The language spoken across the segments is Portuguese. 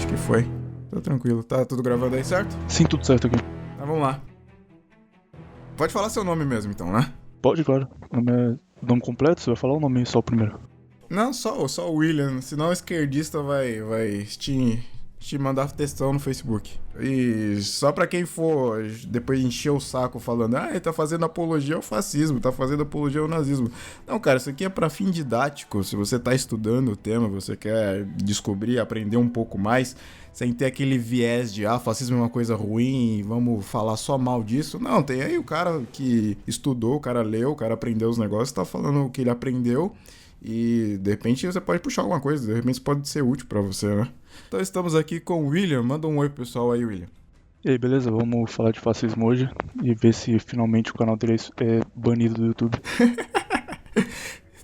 Acho que foi. Tá tranquilo. Tá tudo gravando aí, certo? Sim, tudo certo aqui. Então vamos lá. Pode falar seu nome mesmo, então, né? Pode, claro. Nome completo? Você vai falar o nome só o primeiro? Não, só o William. Senão o esquerdista vai te mandar textão no Facebook. E só pra quem for depois encher o saco falando, ele tá fazendo apologia ao fascismo, tá fazendo apologia ao nazismo. Não, cara, isso aqui é pra fim didático. Se você tá estudando o tema, você quer descobrir, aprender um pouco mais, sem ter aquele viés de, fascismo é uma coisa ruim e vamos falar só mal disso. Não, tem aí o cara que estudou, o cara leu, o cara aprendeu os negócios, tá falando o que ele aprendeu. E de repente você pode puxar alguma coisa, de repente isso pode ser útil pra você, né? Então estamos aqui com o William. Manda um oi pro pessoal aí, William. E aí, beleza? Vamos falar de fascismo hoje e ver se finalmente o canal dele é banido do YouTube.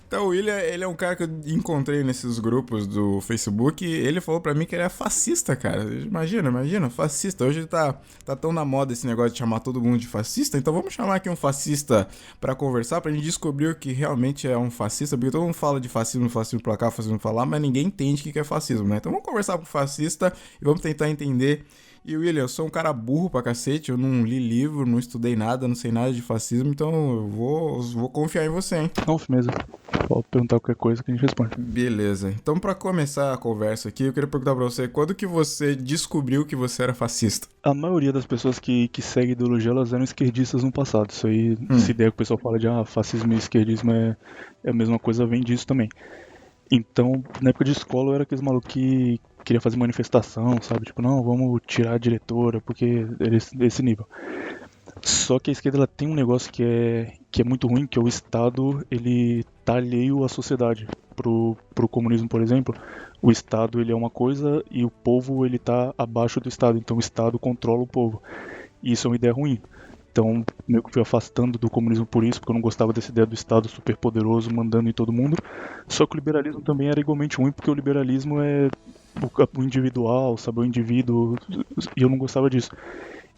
Então o William, ele é um cara que eu encontrei nesses grupos do Facebook e ele falou pra mim que ele é fascista, cara. Imagina, fascista. Hoje tá tão na moda esse negócio de chamar todo mundo de fascista, então vamos chamar aqui um fascista pra conversar, pra gente descobrir o que realmente é um fascista, porque todo mundo fala de fascismo pra cá, fascismo pra lá, mas ninguém entende o que é fascismo, né? Então vamos conversar com o fascista e vamos tentar entender. E William, eu sou um cara burro pra cacete, eu não li livro, não estudei nada, não sei nada de fascismo, então eu vou confiar em você, hein? Não, firmeza. Pode perguntar qualquer coisa que a gente responde. Beleza. Então, pra começar a conversa aqui, eu queria perguntar pra você, quando que você descobriu que você era fascista? A maioria das pessoas que seguem ideologia, elas eram esquerdistas no passado. Isso aí, essa ideia que o pessoal fala de fascismo e esquerdismo é a mesma coisa, vem disso também. Então, na época de escola, eu era aqueles malucos que queria fazer manifestação, sabe? Tipo, não, vamos tirar a diretora, porque é desse nível. Só que a esquerda ela tem um negócio que é muito ruim, que é o Estado, ele tá alheio à sociedade. Pro comunismo, por exemplo, o Estado ele é uma coisa e o povo ele tá abaixo do Estado. Então o Estado controla o povo. E isso é uma ideia ruim. Então, meio que fui afastando do comunismo por isso, porque eu não gostava dessa ideia do Estado superpoderoso mandando em todo mundo. Só que o liberalismo também era igualmente ruim, porque o liberalismo é o individual, sabe, o indivíduo, e eu não gostava disso.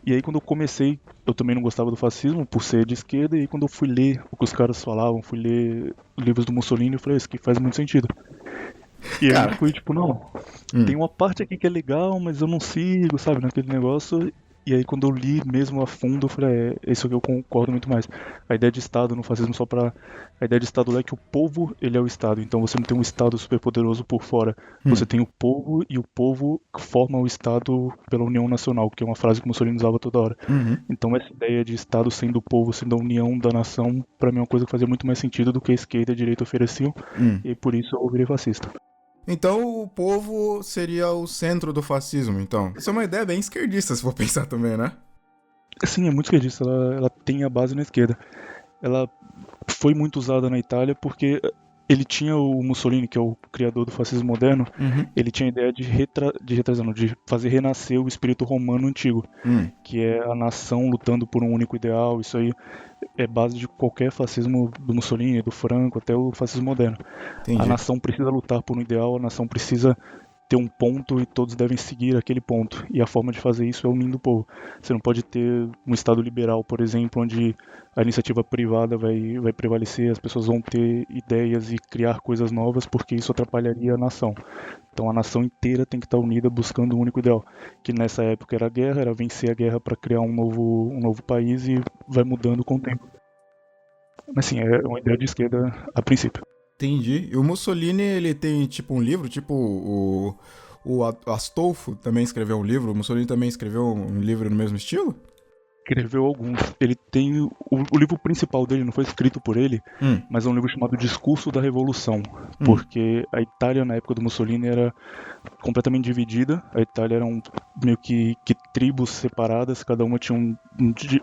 E aí quando eu comecei, eu também não gostava do fascismo, por ser de esquerda, e aí quando eu fui ler o que os caras falavam, fui ler livros do Mussolini, eu falei, isso aqui faz muito sentido. E aí eu fui tipo, não, tem uma parte aqui que é legal, mas eu não sigo, sabe, naquele negócio. E aí quando eu li mesmo a fundo, eu falei, isso aqui eu concordo muito mais. A ideia de Estado no fascismo só pra... A ideia de Estado é que o povo, ele é o Estado. Então você não tem um Estado superpoderoso por fora. Você tem o povo e o povo forma o Estado pela União Nacional, que é uma frase que Mussolini usava toda hora. Então essa ideia de Estado sendo o povo, sendo a união da nação, pra mim é uma coisa que fazia muito mais sentido do que a esquerda e a direita ofereciam. E por isso eu virei fascista. Então o povo seria o centro do fascismo, então. Isso é uma ideia bem esquerdista, se for pensar também, né? Sim, é muito esquerdista. Ela tem a base na esquerda. Ela foi muito usada na Itália porque ele tinha o Mussolini, que é o criador do fascismo moderno, ele tinha a ideia de fazer renascer o espírito romano antigo, que é a nação lutando por um único ideal. Isso aí é base de qualquer fascismo do Mussolini, do Franco, até o fascismo moderno. Entendi. A nação precisa lutar por um ideal, a nação precisa ter um ponto e todos devem seguir aquele ponto. E a forma de fazer isso é unindo o povo. Você não pode ter um Estado liberal, por exemplo, onde a iniciativa privada vai prevalecer, as pessoas vão ter ideias e criar coisas novas, porque isso atrapalharia a nação. Então a nação inteira tem que estar unida buscando um único ideal, que nessa época era a guerra, era vencer a guerra para criar um novo país, e vai mudando com o tempo. Mas sim, é uma ideia de esquerda a princípio. Entendi. E o Mussolini, ele tem tipo um livro, tipo o Astolfo também escreveu um livro, o Mussolini também escreveu um livro no mesmo estilo? Escreveu alguns. Ele tem o livro principal dele não foi escrito por ele, mas é um livro chamado Discurso da Revolução, porque a Itália na época do Mussolini era completamente dividida. A Itália era meio que tribos separadas, cada uma tinha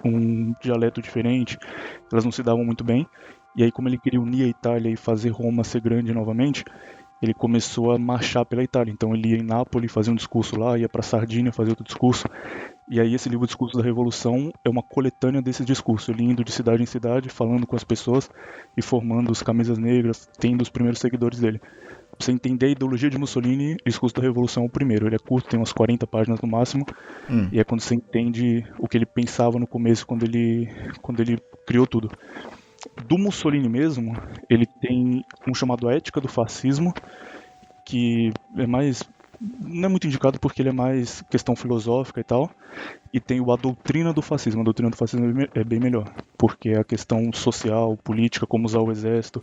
um dialeto diferente, elas não se davam muito bem. E aí, como ele queria unir a Itália e fazer Roma ser grande novamente, ele começou a marchar pela Itália. Então ele ia em Nápoles fazer um discurso lá, ia para Sardinha fazer outro discurso. E aí esse livro Discurso da Revolução é uma coletânea desses discursos, ele indo de cidade em cidade, falando com as pessoas e formando os camisas negras, tendo os primeiros seguidores dele. Pra você entender a ideologia de Mussolini, Discurso da Revolução é o primeiro. Ele é curto, tem umas 40 páginas no máximo, e é quando você entende o que ele pensava no começo, quando ele criou tudo. Do Mussolini mesmo, ele tem um chamado Ética do Fascismo, que é mais não é muito indicado porque ele é mais questão filosófica e tal. E tem A Doutrina do Fascismo. A Doutrina do Fascismo é bem melhor, porque é a questão social, política, como usar o exército.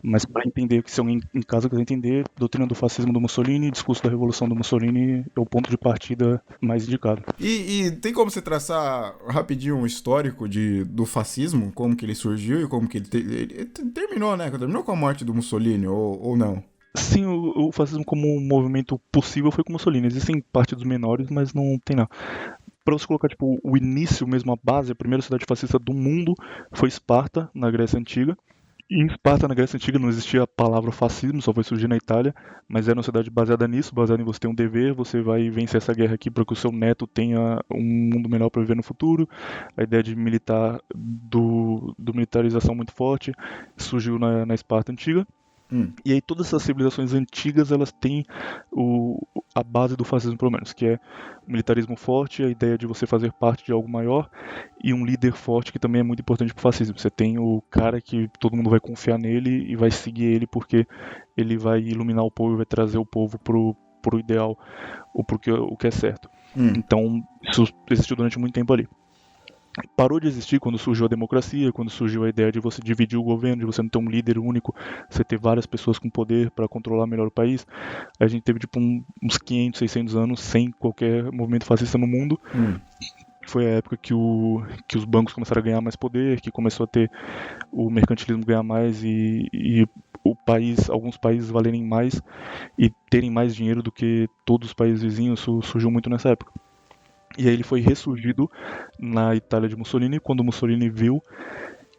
Mas para entender, que se alguém em casa quiser entender, Doutrina do Fascismo do Mussolini, Discurso da Revolução do Mussolini é o ponto de partida mais indicado. E tem como você traçar rapidinho um histórico do fascismo, como que ele surgiu e como que ele terminou, né? Terminou com a morte do Mussolini, ou não? Sim, o fascismo como um movimento possível foi com Mussolini. Existem partidos menores, mas não tem não. Para você colocar tipo o início mesmo, a base, a primeira cidade fascista do mundo foi Esparta, na Grécia Antiga. E em Esparta, na Grécia Antiga, não existia a palavra fascismo, só foi surgir na Itália, mas era uma cidade baseada nisso, baseada em você ter um dever, você vai vencer essa guerra aqui para que o seu neto tenha um mundo melhor para viver no futuro. A ideia de militar, do militarização muito forte, surgiu na Esparta Antiga. E aí todas essas civilizações antigas, elas têm a base do fascismo, pelo menos, que é o militarismo forte, a ideia de você fazer parte de algo maior e um líder forte, que também é muito importante para o fascismo. Você tem o cara que todo mundo vai confiar nele e vai seguir ele porque ele vai iluminar o povo e vai trazer o povo pro ideal ou pro o que é certo. Então, isso existiu durante muito tempo ali. Parou de existir quando surgiu a democracia, quando surgiu a ideia de você dividir o governo, de você não ter um líder único, você ter várias pessoas com poder para controlar melhor o país. A gente teve tipo uns 500, 600 anos sem qualquer movimento fascista no mundo. Foi a época que os bancos começaram a ganhar mais poder, que começou a ter o mercantilismo ganhar mais e alguns países valerem mais e terem mais dinheiro do que todos os países vizinhos. Isso surgiu muito nessa época. E aí ele foi ressurgido na Itália de Mussolini, quando Mussolini viu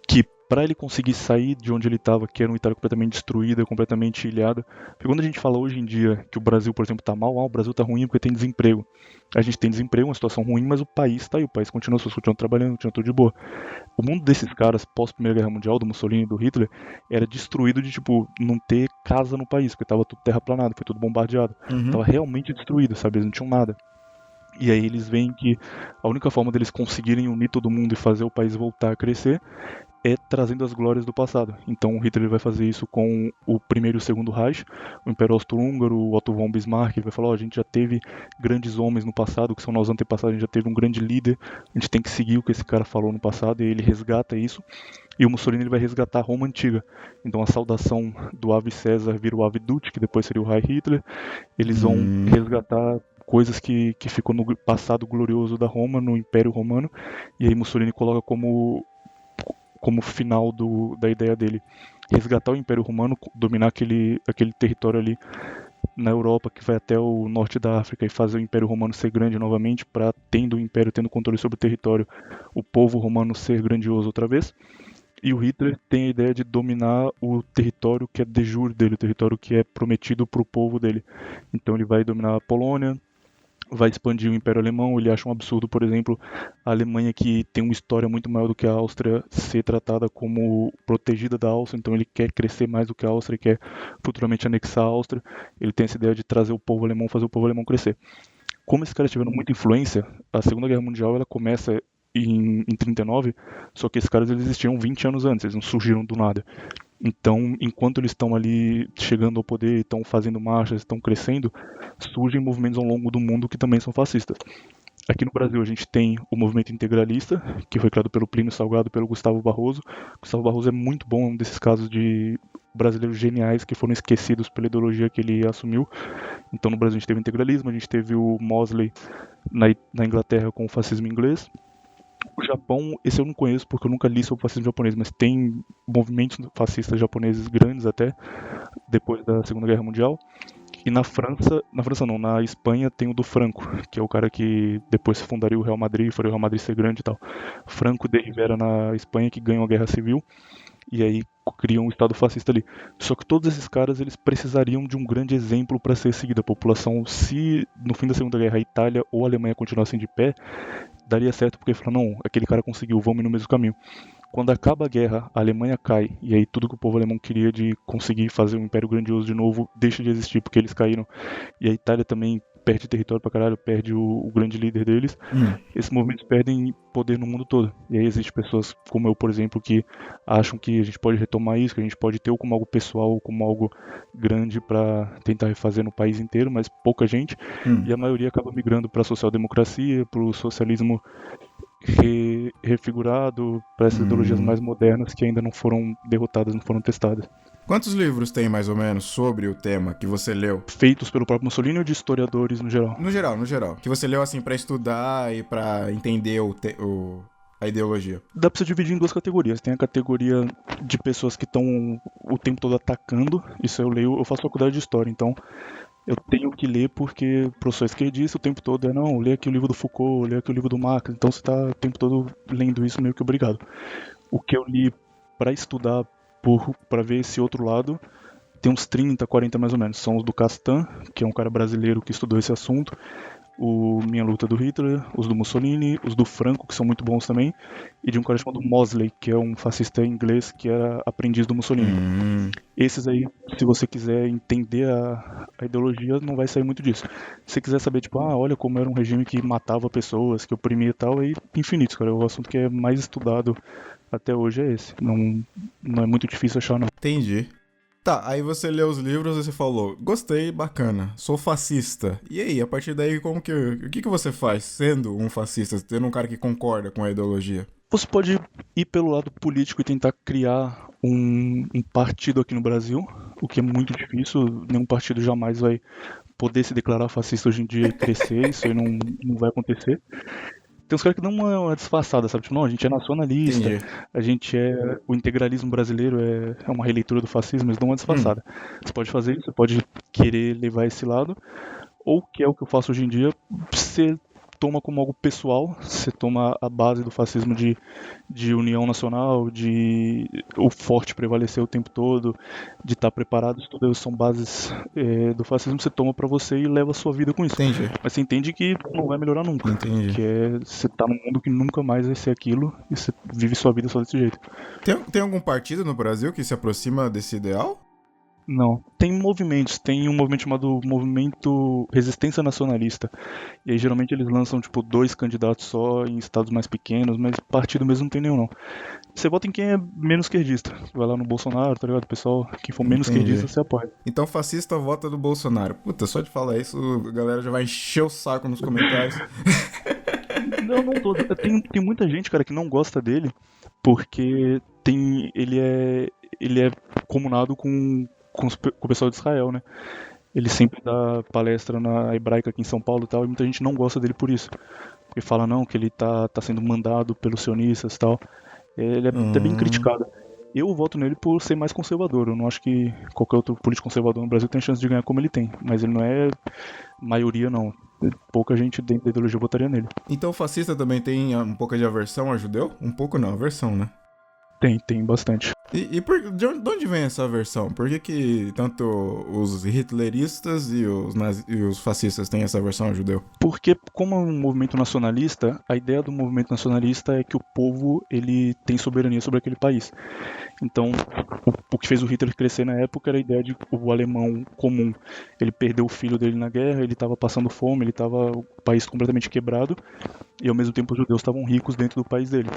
que para ele conseguir sair de onde ele estava, que era uma Itália completamente destruída, completamente ilhada. Porque quando a gente fala hoje em dia que o Brasil, por exemplo, está mal, o Brasil está ruim porque tem desemprego. A gente tem desemprego, uma situação ruim, mas o país está aí, o país continua, as pessoas continuam trabalhando, continua tudo de boa. O mundo desses caras, pós Primeira Guerra Mundial, do Mussolini e do Hitler, era destruído de, tipo, não ter casa no país, porque estava tudo terraplanado, foi tudo bombardeado. Tava realmente destruído, sabe? Eles não tinham nada. E aí eles veem que a única forma deles conseguirem unir todo mundo e fazer o país voltar a crescer é trazendo as glórias do passado. Então o Hitler vai fazer isso com o primeiro e o segundo Reich, o Império Austro-Húngaro, o Otto von Bismarck. Ele vai falar: a gente já teve grandes homens no passado, que são nossos antepassados, a gente já teve um grande líder, a gente tem que seguir o que esse cara falou no passado, e ele resgata isso. E o Mussolini ele vai resgatar a Roma antiga. Então a saudação do Ave César vira o Ave Dutch, que depois seria o Heil Hitler. Eles vão resgatar coisas que ficou no passado glorioso da Roma, no Império Romano, e aí Mussolini coloca como final da ideia dele resgatar o Império Romano, dominar aquele território ali na Europa que vai até o norte da África e fazer o Império Romano ser grande novamente, para tendo o Império tendo controle sobre o território, o povo romano ser grandioso outra vez. E o Hitler tem a ideia de dominar o território que é de jure dele, o território que é prometido para o povo dele. Então ele vai dominar a Polônia, vai expandir o Império Alemão. Ele acha um absurdo, por exemplo, a Alemanha, que tem uma história muito maior do que a Áustria, ser tratada como protegida da Áustria. Então ele quer crescer mais do que a Áustria e quer futuramente anexar a Áustria. Ele tem essa ideia de trazer o povo alemão, fazer o povo alemão crescer. Como esses caras tiveram muita influência, a Segunda Guerra Mundial ela começa em 39, só que esses caras eles existiam 20 anos antes, eles não surgiram do nada. Então, enquanto eles estão ali chegando ao poder, estão fazendo marchas, estão crescendo, surgem movimentos ao longo do mundo que também são fascistas. Aqui no Brasil a gente tem o movimento integralista, que foi criado pelo Plínio Salgado e pelo Gustavo Barroso. Gustavo Barroso é muito bom, um desses casos de brasileiros geniais que foram esquecidos pela ideologia que ele assumiu. Então no Brasil a gente teve o integralismo, a gente teve o Mosley na Inglaterra com o fascismo inglês. O Japão, esse eu não conheço porque eu nunca li sobre o fascismo japonês, mas tem movimentos fascistas japoneses grandes até, depois da Segunda Guerra Mundial. E na França não, na Espanha tem o do Franco, que é o cara que depois fundaria o Real Madrid, faria o Real Madrid ser grande e tal. Franco de Rivera na Espanha, que ganhou a Guerra Civil, e aí criam um estado fascista ali. Só que todos esses caras eles precisariam de um grande exemplo para ser seguido. A população, se no fim da Segunda Guerra a Itália ou a Alemanha continuassem de pé, daria certo porque falaram: não, aquele cara conseguiu, vamos no mesmo caminho. Quando acaba a guerra, a Alemanha cai, e aí tudo que o povo alemão queria de conseguir fazer um império grandioso de novo deixa de existir, porque eles caíram. E a Itália também perde território pra caralho, perde o grande líder deles, esses movimentos perdem poder no mundo todo. E aí existem pessoas como eu, por exemplo, que acham que a gente pode retomar isso, que a gente pode ter ou como algo pessoal ou como algo grande para tentar refazer no país inteiro, mas pouca gente, e a maioria acaba migrando para a social-democracia, para o socialismo refigurado, para essas ideologias mais modernas que ainda não foram derrotadas, não foram testadas. Quantos livros tem, mais ou menos, sobre o tema que você leu? Feitos pelo próprio Mussolini ou de historiadores no geral? No geral. Que você leu, assim, pra estudar e pra entender a ideologia. Dá pra você dividir em duas categorias. Tem a categoria de pessoas que estão o tempo todo atacando. Isso eu leio, eu faço faculdade de história, então eu tenho que ler porque o professor esquerdista o tempo todo não, lê aqui o livro do Foucault, lê aqui o livro do Marx, então você tá o tempo todo lendo isso meio que obrigado. O que eu li pra estudar, pra ver esse outro lado, tem uns 30, 40 mais ou menos. São os do Castan, que é um cara brasileiro que estudou esse assunto, o Minha Luta do Hitler, os do Mussolini, os do Franco, que são muito bons também, e de um cara chamado Mosley, que é um fascista inglês que era aprendiz do Mussolini. Esses aí, se você quiser entender a ideologia, não vai sair muito disso. Se você quiser saber, tipo, olha como era um regime que matava pessoas, que oprimia e tal, aí infinitos, cara. O assunto que é mais estudado até hoje é esse. Não é muito difícil achar, não. Entendi. Tá, aí você leu os livros e você falou, gostei, bacana, sou fascista. E aí, a partir daí, o que você faz sendo um fascista, tendo um cara que concorda com a ideologia? Você pode ir pelo lado político e tentar criar um partido aqui no Brasil, o que é muito difícil, nenhum partido jamais vai poder se declarar fascista hoje em dia e crescer, isso aí não vai acontecer. Tem uns caras que dão uma disfarçada, sabe? Tipo, não, a gente é nacionalista, Entendi. a gente é... O integralismo brasileiro é uma releitura do fascismo, eles dão uma disfarçada. Você pode fazer isso, você pode querer levar esse lado, ou que é o que eu faço hoje em dia, você toma como algo pessoal, você toma a base do fascismo de união nacional, de o forte prevalecer o tempo todo, de estar preparado, isso tudo são bases do fascismo, você toma pra você e leva a sua vida com isso. Entendi. Mas você entende que não vai melhorar nunca. Entendi. Que você tá num mundo que nunca mais vai ser aquilo e você vive sua vida só desse jeito. Tem algum partido no Brasil que se aproxima desse ideal? Não. Tem movimentos. Tem um movimento chamado Movimento Resistência Nacionalista. E aí geralmente eles lançam tipo 2 candidatos só em estados mais pequenos, mas partido mesmo não tem nenhum não. Você vota em quem é menos esquerdista. Vai lá no Bolsonaro, tá ligado? Pessoal, quem for menos esquerdista, você apoia. Então fascista vota do Bolsonaro. Puta, só de falar isso, a galera já vai encher o saco nos comentários. Não tô. Tem muita gente, cara, que não gosta dele porque ele é comunado com o pessoal de Israel, né? Ele sempre dá palestra na Hebraica aqui em São Paulo e tal, e muita gente não gosta dele por isso. Porque fala não, que ele tá sendo mandado pelos sionistas e tal. Ele é até bem criticado. Eu voto nele por ser mais conservador. Eu não acho que qualquer outro político conservador no Brasil tem chance de ganhar como ele tem. Mas ele não é maioria, não. Pouca gente dentro da ideologia votaria nele. Então o fascista também tem um pouco de aversão a judeu? Um pouco não, aversão, né? Tem bastante. De onde vem essa aversão? Por que tanto os hitleristas e os fascistas têm essa aversão ao judeu? Porque, como é um movimento nacionalista, a ideia do movimento nacionalista é que o povo ele tem soberania sobre aquele país. Então, o que fez o Hitler crescer na época era a ideia de o alemão comum. Ele perdeu o filho dele na guerra, ele estava passando fome, ele estava o país completamente quebrado, e ao mesmo tempo os judeus estavam ricos dentro do país dele.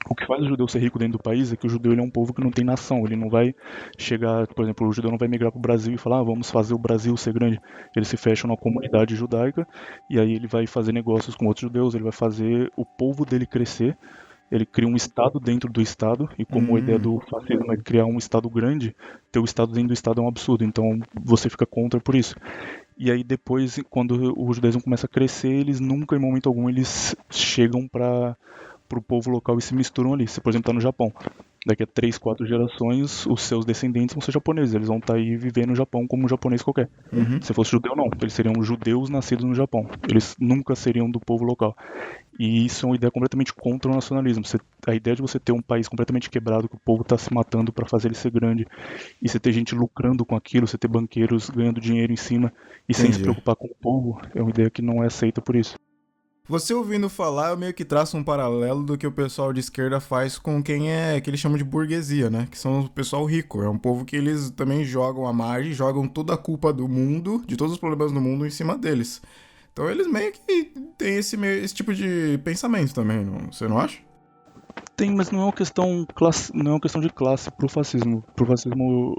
O que faz o judeu ser rico dentro do país é que o judeu ele é um povo que não tem nação. Ele não vai chegar, por exemplo, o judeu não vai migrar para o Brasil e falar, vamos fazer o Brasil ser grande. Ele se fecha numa comunidade judaica e aí ele vai fazer negócios com outros judeus, ele vai fazer o povo dele crescer. Ele cria um estado dentro do estado, e como a ideia do fascismo é criar um estado grande, ter o estado dentro do estado é um absurdo, então você fica contra por isso. E aí depois, quando o judaísmo começa a crescer, eles nunca, em momento algum, eles chegam para o povo local e se misturam ali. Você, por exemplo, está no Japão. Daqui a 3, 4 gerações, os seus descendentes vão ser japoneses. Eles vão estar aí vivendo no Japão como um japonês qualquer. Se fosse judeu, não. Eles seriam judeus nascidos no Japão. Eles nunca seriam do povo local. E isso é uma ideia completamente contra o nacionalismo. A ideia de você ter um país completamente quebrado, que o povo está se matando para fazer ele ser grande, e você ter gente lucrando com aquilo, você ter banqueiros ganhando dinheiro em cima e sem se preocupar com o povo, é uma ideia que não é aceita por isso. Você ouvindo falar, eu meio que traço um paralelo do que o pessoal de esquerda faz com quem é, que eles chamam de burguesia, né? Que são o pessoal rico. É um povo que eles também jogam à margem, jogam toda a culpa do mundo, de todos os problemas do mundo, em cima deles. Então eles meio que têm esse tipo de pensamento também, você não acha? Tem, mas não é uma questão não é uma questão de classe pro fascismo. Pro fascismo,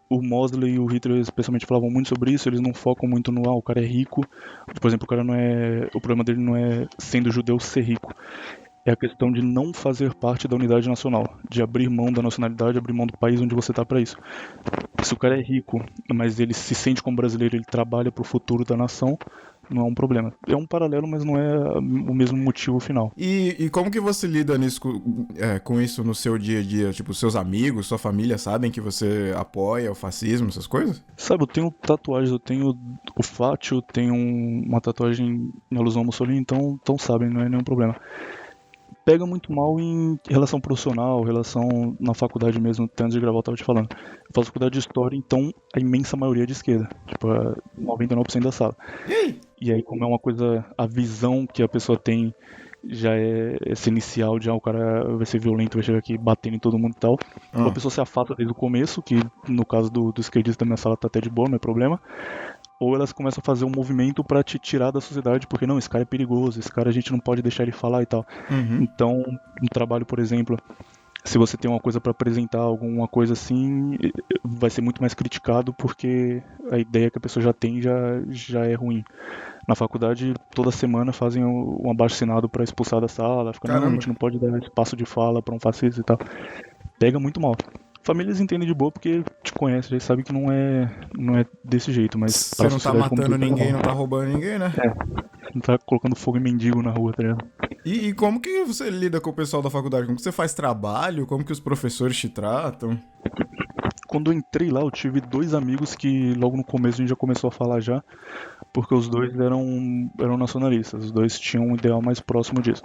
o Mosley e o Hitler especialmente falavam muito sobre isso, eles não focam muito no o cara é rico. Por exemplo, o cara não é, o problema dele não é sendo judeu ser rico. É a questão de não fazer parte da unidade nacional, de abrir mão da nacionalidade, abrir mão do país onde você está para isso. Se o cara é rico, mas ele se sente como brasileiro, ele trabalha para o futuro da nação, não é um problema. É um paralelo, mas não é o mesmo motivo final. E como que você lida nisso, com isso no seu dia a dia? Tipo, seus amigos, sua família sabem que você apoia o fascismo, essas coisas? Sabe, eu tenho tatuagens, eu tenho o Fátio, tenho uma tatuagem em alusão ao Mussolini, então sabem, não é nenhum problema. Pega muito mal em relação profissional, relação na faculdade mesmo, até antes de gravar eu tava te falando. Eu faço faculdade de História, então a imensa maioria é de esquerda, tipo, 99% da sala. E aí? E aí, como é uma coisa, a visão que a pessoa tem já é esse inicial de o cara vai ser violento, vai chegar aqui batendo em todo mundo e tal. Ou a pessoa se afasta desde o começo, que no caso do esquerdista da minha sala tá até de boa, não é problema. Ou elas começam a fazer um movimento pra te tirar da sociedade, porque não, esse cara é perigoso, esse cara a gente não pode deixar ele falar e tal. Então, no trabalho, por exemplo, se você tem uma coisa pra apresentar, alguma coisa assim, vai ser muito mais criticado porque a ideia que a pessoa já tem já é ruim. Na faculdade, toda semana fazem um abaixo-assinado pra expulsar da sala, fica, não, a Caramba. gente não pode dar espaço de fala pra um fascista e tal. Pega muito mal. Famílias entendem de boa porque te conhecem, já sabe que não é desse jeito, mas Você pra não tá sociedade como matando todo ninguém, não mal. tá roubando ninguém, né? Não tá colocando fogo em mendigo na rua, tá ligado? E como que você lida com o pessoal da faculdade? Como que você faz trabalho? Como que os professores te tratam? Quando eu entrei lá, eu tive dois amigos que logo no começo a gente já começou a falar já, porque os dois eram nacionalistas, os dois tinham um ideal mais próximo disso.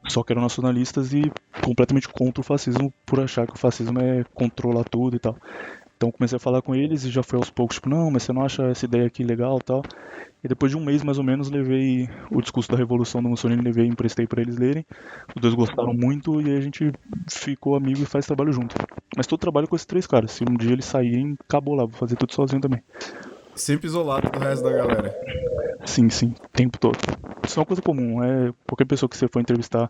Só que eram nacionalistas e completamente contra o fascismo por achar que o fascismo é controlar tudo e tal. Então comecei a falar com eles e já foi aos poucos, tipo, não, mas você não acha essa ideia aqui legal e tal. E depois de um mês mais ou menos levei o discurso da Revolução do Mussolini, levei e emprestei pra eles lerem. Os dois gostaram muito e aí a gente ficou amigo e faz trabalho junto. Mas todo trabalho com esses três caras. Se um dia eles saírem, acabou lá, vou fazer tudo sozinho também. Sempre isolado do resto da galera. Sim, sim, o tempo todo. Isso é uma coisa comum, é qualquer pessoa que você for entrevistar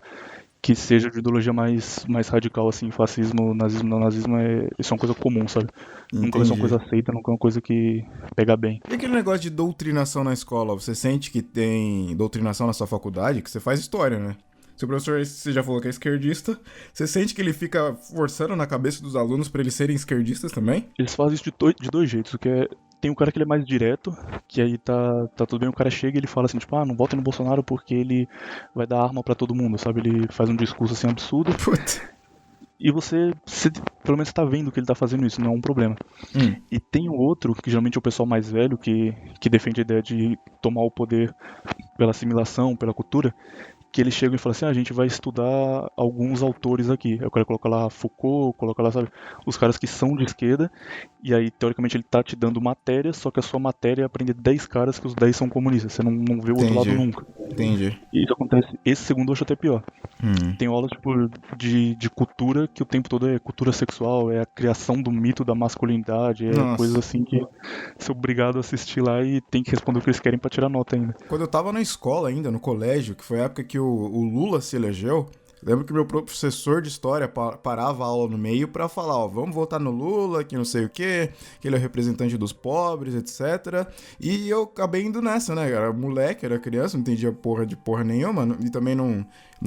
que seja de ideologia mais radical, assim, fascismo, nazismo, neonazismo, isso é uma coisa comum, sabe? Nunca vai ser uma Entendi. coisa aceita, nunca é uma coisa que pega bem. E aquele negócio de doutrinação na escola? Você sente que tem doutrinação na sua faculdade? Que você faz história, né? Se o professor, você já falou que é esquerdista, você sente que ele fica forçando na cabeça dos alunos pra eles serem esquerdistas também? Eles fazem isso de dois jeitos, o que é. Tem um cara que ele é mais direto, que aí tá tudo bem, o cara chega e ele fala assim, tipo, não votem no Bolsonaro porque ele vai dar arma pra todo mundo, sabe? Ele faz um discurso assim absurdo. Puta. E você pelo menos tá vendo que ele tá fazendo isso, não é um problema. E tem o outro, que geralmente é o pessoal mais velho, que defende a ideia de tomar o poder pela assimilação, pela cultura, que eles chegam e falam assim, a gente vai estudar alguns autores aqui. Aí o cara coloca lá Foucault, coloca lá, sabe, os caras que são de esquerda, e aí, teoricamente, ele tá te dando matéria, só que a sua matéria é aprender 10 caras que os 10 são comunistas. Você não vê o outro lado Entendi. nunca. Entendi. E isso acontece. Esse segundo eu acho até pior. Tem aulas, tipo, de cultura, que o tempo todo é cultura sexual, é a criação do mito da masculinidade, é coisas Nossa. assim que você é obrigado a assistir lá e tem que responder o que eles querem pra tirar nota ainda. Quando eu tava na escola ainda, no colégio, que foi a época que o Lula se elegeu, lembro que meu professor de história parava a aula no meio pra falar, ó, vamos votar no Lula, que não sei o quê, que ele é o representante dos pobres, etc. E eu acabei indo nessa, né? Era moleque, era criança, não entendia porra de porra nenhuma, e também não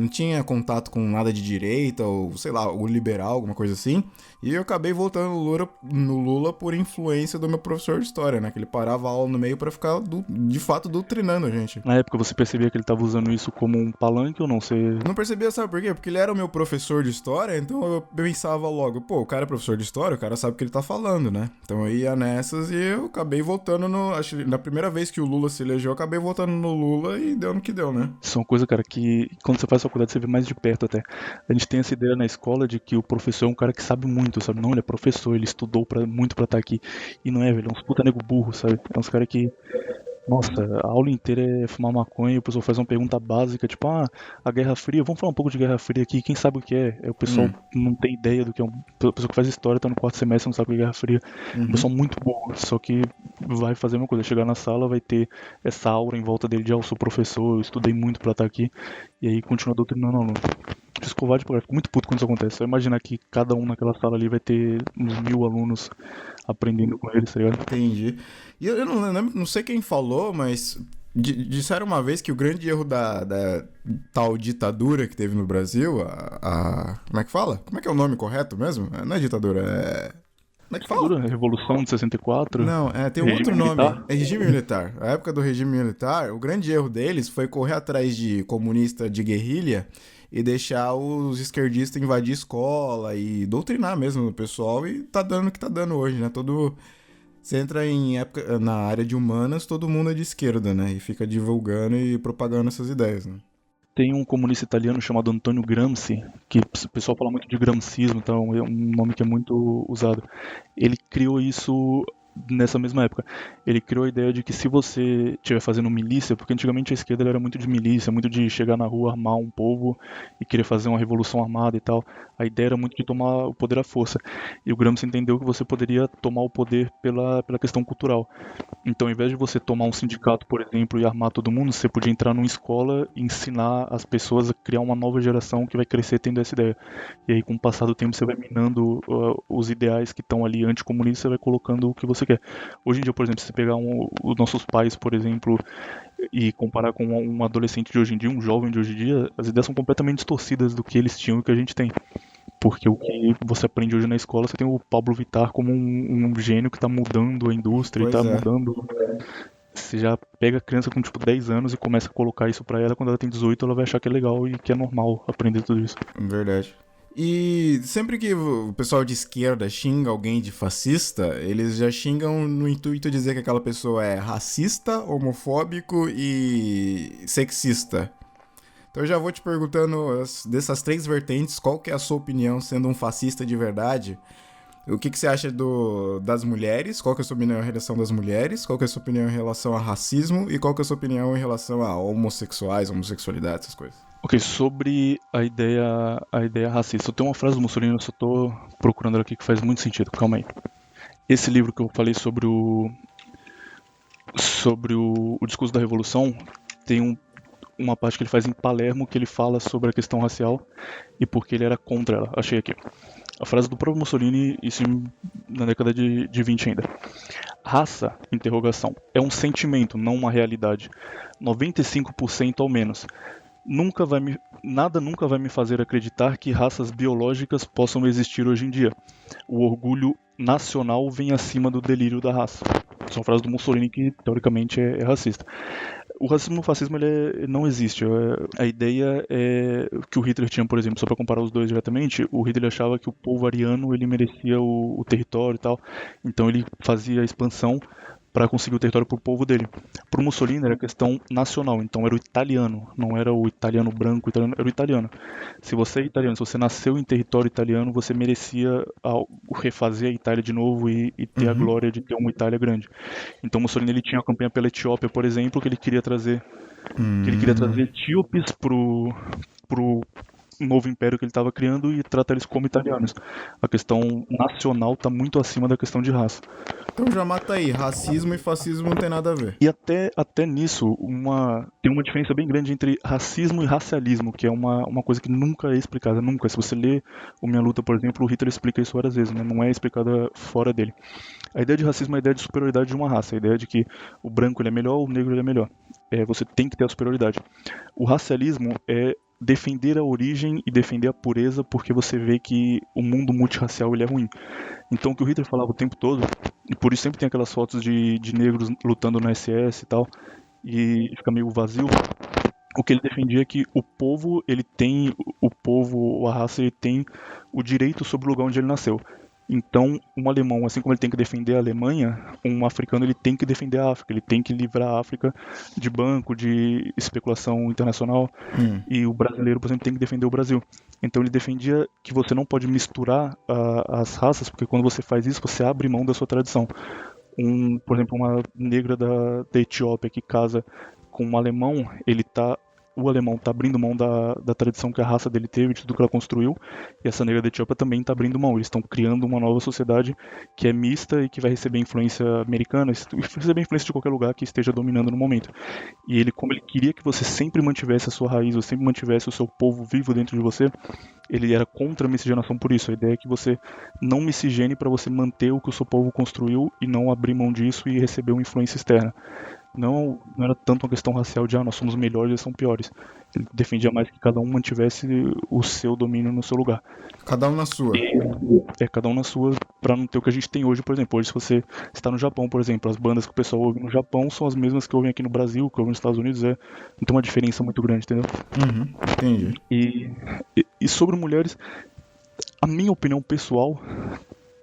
tinha contato com nada de direita, ou sei lá, o liberal, alguma coisa assim. E eu acabei voltando no Lula por influência do meu professor de história, né? Que ele parava a aula no meio pra ficar, de fato, doutrinando a gente. Na época você percebia que ele tava usando isso como um palanque ou não? Você. Não percebia, sabe por quê? Porque ele era o meu professor de história, então eu pensava logo, pô, o cara é professor de história, o cara sabe o que ele tá falando, né? Então eu ia nessas e eu acabei votando no. Acho que na primeira vez que o Lula se elegeu, eu acabei votando no Lula e deu no que deu, né? Isso é uma coisa, cara, que quando você faz faculdade você vê mais de perto até. A gente tem essa ideia na escola de que o professor é um cara que sabe muito, sabe? Não, ele é professor, ele estudou muito pra estar aqui. E não é, velho, é uns puta nego burro, sabe? É uns caras que Nossa, a aula inteira é fumar maconha e o pessoal faz uma pergunta básica, tipo, a Guerra Fria, vamos falar um pouco de Guerra Fria aqui, quem sabe o que é? Aí o pessoal Hum, não tem ideia do que é um. A pessoa que faz história tá no quarto semestre, não sabe o que é Guerra Fria. Um uhum. pessoal muito bom, só que vai fazer a mesma coisa, chegar na sala, vai ter essa aura em volta dele de, eu sou professor, eu estudei muito pra estar aqui, e aí continua doutrinando o aluno. Fiz covarde porque eu fico muito puto quando isso acontece. Só imaginar que cada um naquela sala ali vai ter uns 1.000 alunos aprendendo com eles, tá ligado? Entendi. E eu não lembro, não sei quem falou, mas disseram uma vez que o grande erro da tal ditadura que teve no Brasil, como é que fala? Como é que é o nome correto mesmo? Não é ditadura, é. Como é que fala? Ditadura, Revolução de 64, Não, tem um outro regime nome. militar. É regime militar. A época do regime militar, o grande erro deles foi correr atrás de comunista de guerrilha e deixar os esquerdistas invadir escola e doutrinar mesmo o pessoal. E tá dando o que tá dando hoje, né? Você entra na área de humanas, todo mundo é de esquerda, né? E fica divulgando e propagando essas ideias, né? Tem um comunista italiano chamado Antonio Gramsci, que o pessoal fala muito de gramscismo, então é um nome que é muito usado. Ele criou isso nessa mesma época. Ele criou a ideia de que se você estiver fazendo milícia, porque antigamente a esquerda era muito de milícia, muito de chegar na rua, armar um povo e querer fazer uma revolução armada e tal. A ideia era muito de tomar o poder à força. E o Gramsci entendeu que você poderia tomar o poder pela questão cultural. Então, ao invés de você tomar um sindicato, por exemplo, e armar todo mundo, você podia entrar numa escola e ensinar as pessoas a criar uma nova geração que vai crescer tendo essa ideia. E aí, com o passar do tempo, você vai minando os ideais que estão ali anticomunistas, você vai colocando o que você quer. Hoje em dia, por exemplo, se você pegar os nossos pais, por exemplo, e comparar com um adolescente de hoje em dia, um jovem de hoje em dia, as ideias são completamente distorcidas do que eles tinham e o que a gente tem. Porque o que você aprende hoje na escola, você tem o Pablo Vittar como um gênio que está mudando a indústria e está Pois é, mudando. Você já pega a criança com tipo 10 anos e começa a colocar isso pra ela, quando ela tem 18, ela vai achar que é legal e que é normal aprender tudo isso. verdade. E sempre que o pessoal de esquerda xinga alguém de fascista, eles já xingam no intuito de dizer que aquela pessoa é racista, homofóbico e sexista. Então eu já vou te perguntando dessas três vertentes, qual que é a sua opinião sendo um fascista de verdade? O que você acha das mulheres? Qual que é a sua opinião em relação das mulheres? Qual que é a sua opinião em relação a racismo? E qual que é a sua opinião em relação a homossexuais, homossexualidade, essas coisas? Ok, sobre a ideia racista. Eu tenho uma frase do Mussolini, eu só tô procurando ela aqui que faz muito sentido. Calma aí. Esse livro que eu falei sobre o discurso da Revolução, tem uma parte que ele faz em Palermo que ele fala sobre a questão racial e porque ele era contra ela. Achei aqui. A frase do próprio Mussolini, isso na década de 20 ainda. Raça, interrogação, é um sentimento, não uma realidade. 95% ao menos. Nada nunca vai me fazer acreditar que raças biológicas possam existir hoje em dia. O orgulho nacional vem acima do delírio da raça. Essa é uma frase do Mussolini que, teoricamente, é racista. O racismo e o fascismo ele não existe. A ideia é que o Hitler tinha, por exemplo, só para comparar os dois diretamente, o Hitler achava que o povo ariano ele merecia o território e tal, então ele fazia a expansão para conseguir o território para o povo dele. Para o Mussolini era questão nacional, então era o italiano, não era o italiano branco, era o italiano. Se você é italiano, se você nasceu em território italiano, você merecia refazer a Itália de novo e ter a Uhum. glória de ter uma Itália grande. Então Mussolini ele tinha uma campanha pela Etiópia, por exemplo, que ele queria trazer etíopes pro novo império que ele estava criando e tratar eles como italianos. A questão nacional está muito acima da questão de raça. Então já mata aí, racismo e fascismo não tem nada a ver. E até nisso, tem uma diferença bem grande entre racismo e racialismo, que é uma coisa que nunca é explicada, nunca. Se você lê o Minha Luta, por exemplo, o Hitler explica isso várias vezes, né? Não é explicada fora dele. A ideia de racismo é a ideia de superioridade de uma raça, a ideia de que o branco ele é melhor, o negro ele é melhor. Você tem que ter a superioridade. O racialismo é defender a origem e defender a pureza porque você vê que o mundo multirracial ele é ruim. Então o que o Hitler falava o tempo todo, e por isso sempre tem aquelas fotos de negros lutando no SS e tal, e fica meio vazio, o que ele defendia é que a raça, ele tem o direito sobre o lugar onde ele nasceu. Então, um alemão, assim como ele tem que defender a Alemanha, um africano ele tem que defender a África, ele tem que livrar a África de banco, de especulação internacional, e o brasileiro, por exemplo, tem que defender o Brasil. Então ele defendia que você não pode misturar as raças, porque quando você faz isso, você abre mão da sua tradição. Por exemplo, uma negra da Etiópia que casa com um alemão, o alemão está abrindo mão da tradição que a raça dele teve, de tudo que ela construiu, e essa negra da Etiópia também está abrindo mão. Eles estão criando uma nova sociedade que é mista e que vai receber influência americana, e receber influência de qualquer lugar que esteja dominando no momento. E ele, como ele queria que você sempre mantivesse a sua raiz, ou sempre mantivesse o seu povo vivo dentro de você, ele era contra a miscigenação por isso. A ideia é que você não miscigene para você manter o que o seu povo construiu e não abrir mão disso e receber uma influência externa. Não era tanto uma questão racial de nós somos melhores, eles são piores. Ele defendia mais que cada um mantivesse o seu domínio no seu lugar. Cada um na sua. Cada um na sua, para não ter o que a gente tem hoje, por exemplo. Hoje, se você está no Japão, por exemplo, as bandas que o pessoal ouve no Japão são as mesmas que ouvem aqui no Brasil, que ouvem nos Estados Unidos. Não tem uma diferença muito grande, entendeu? Entendi. E sobre mulheres, a minha opinião pessoal,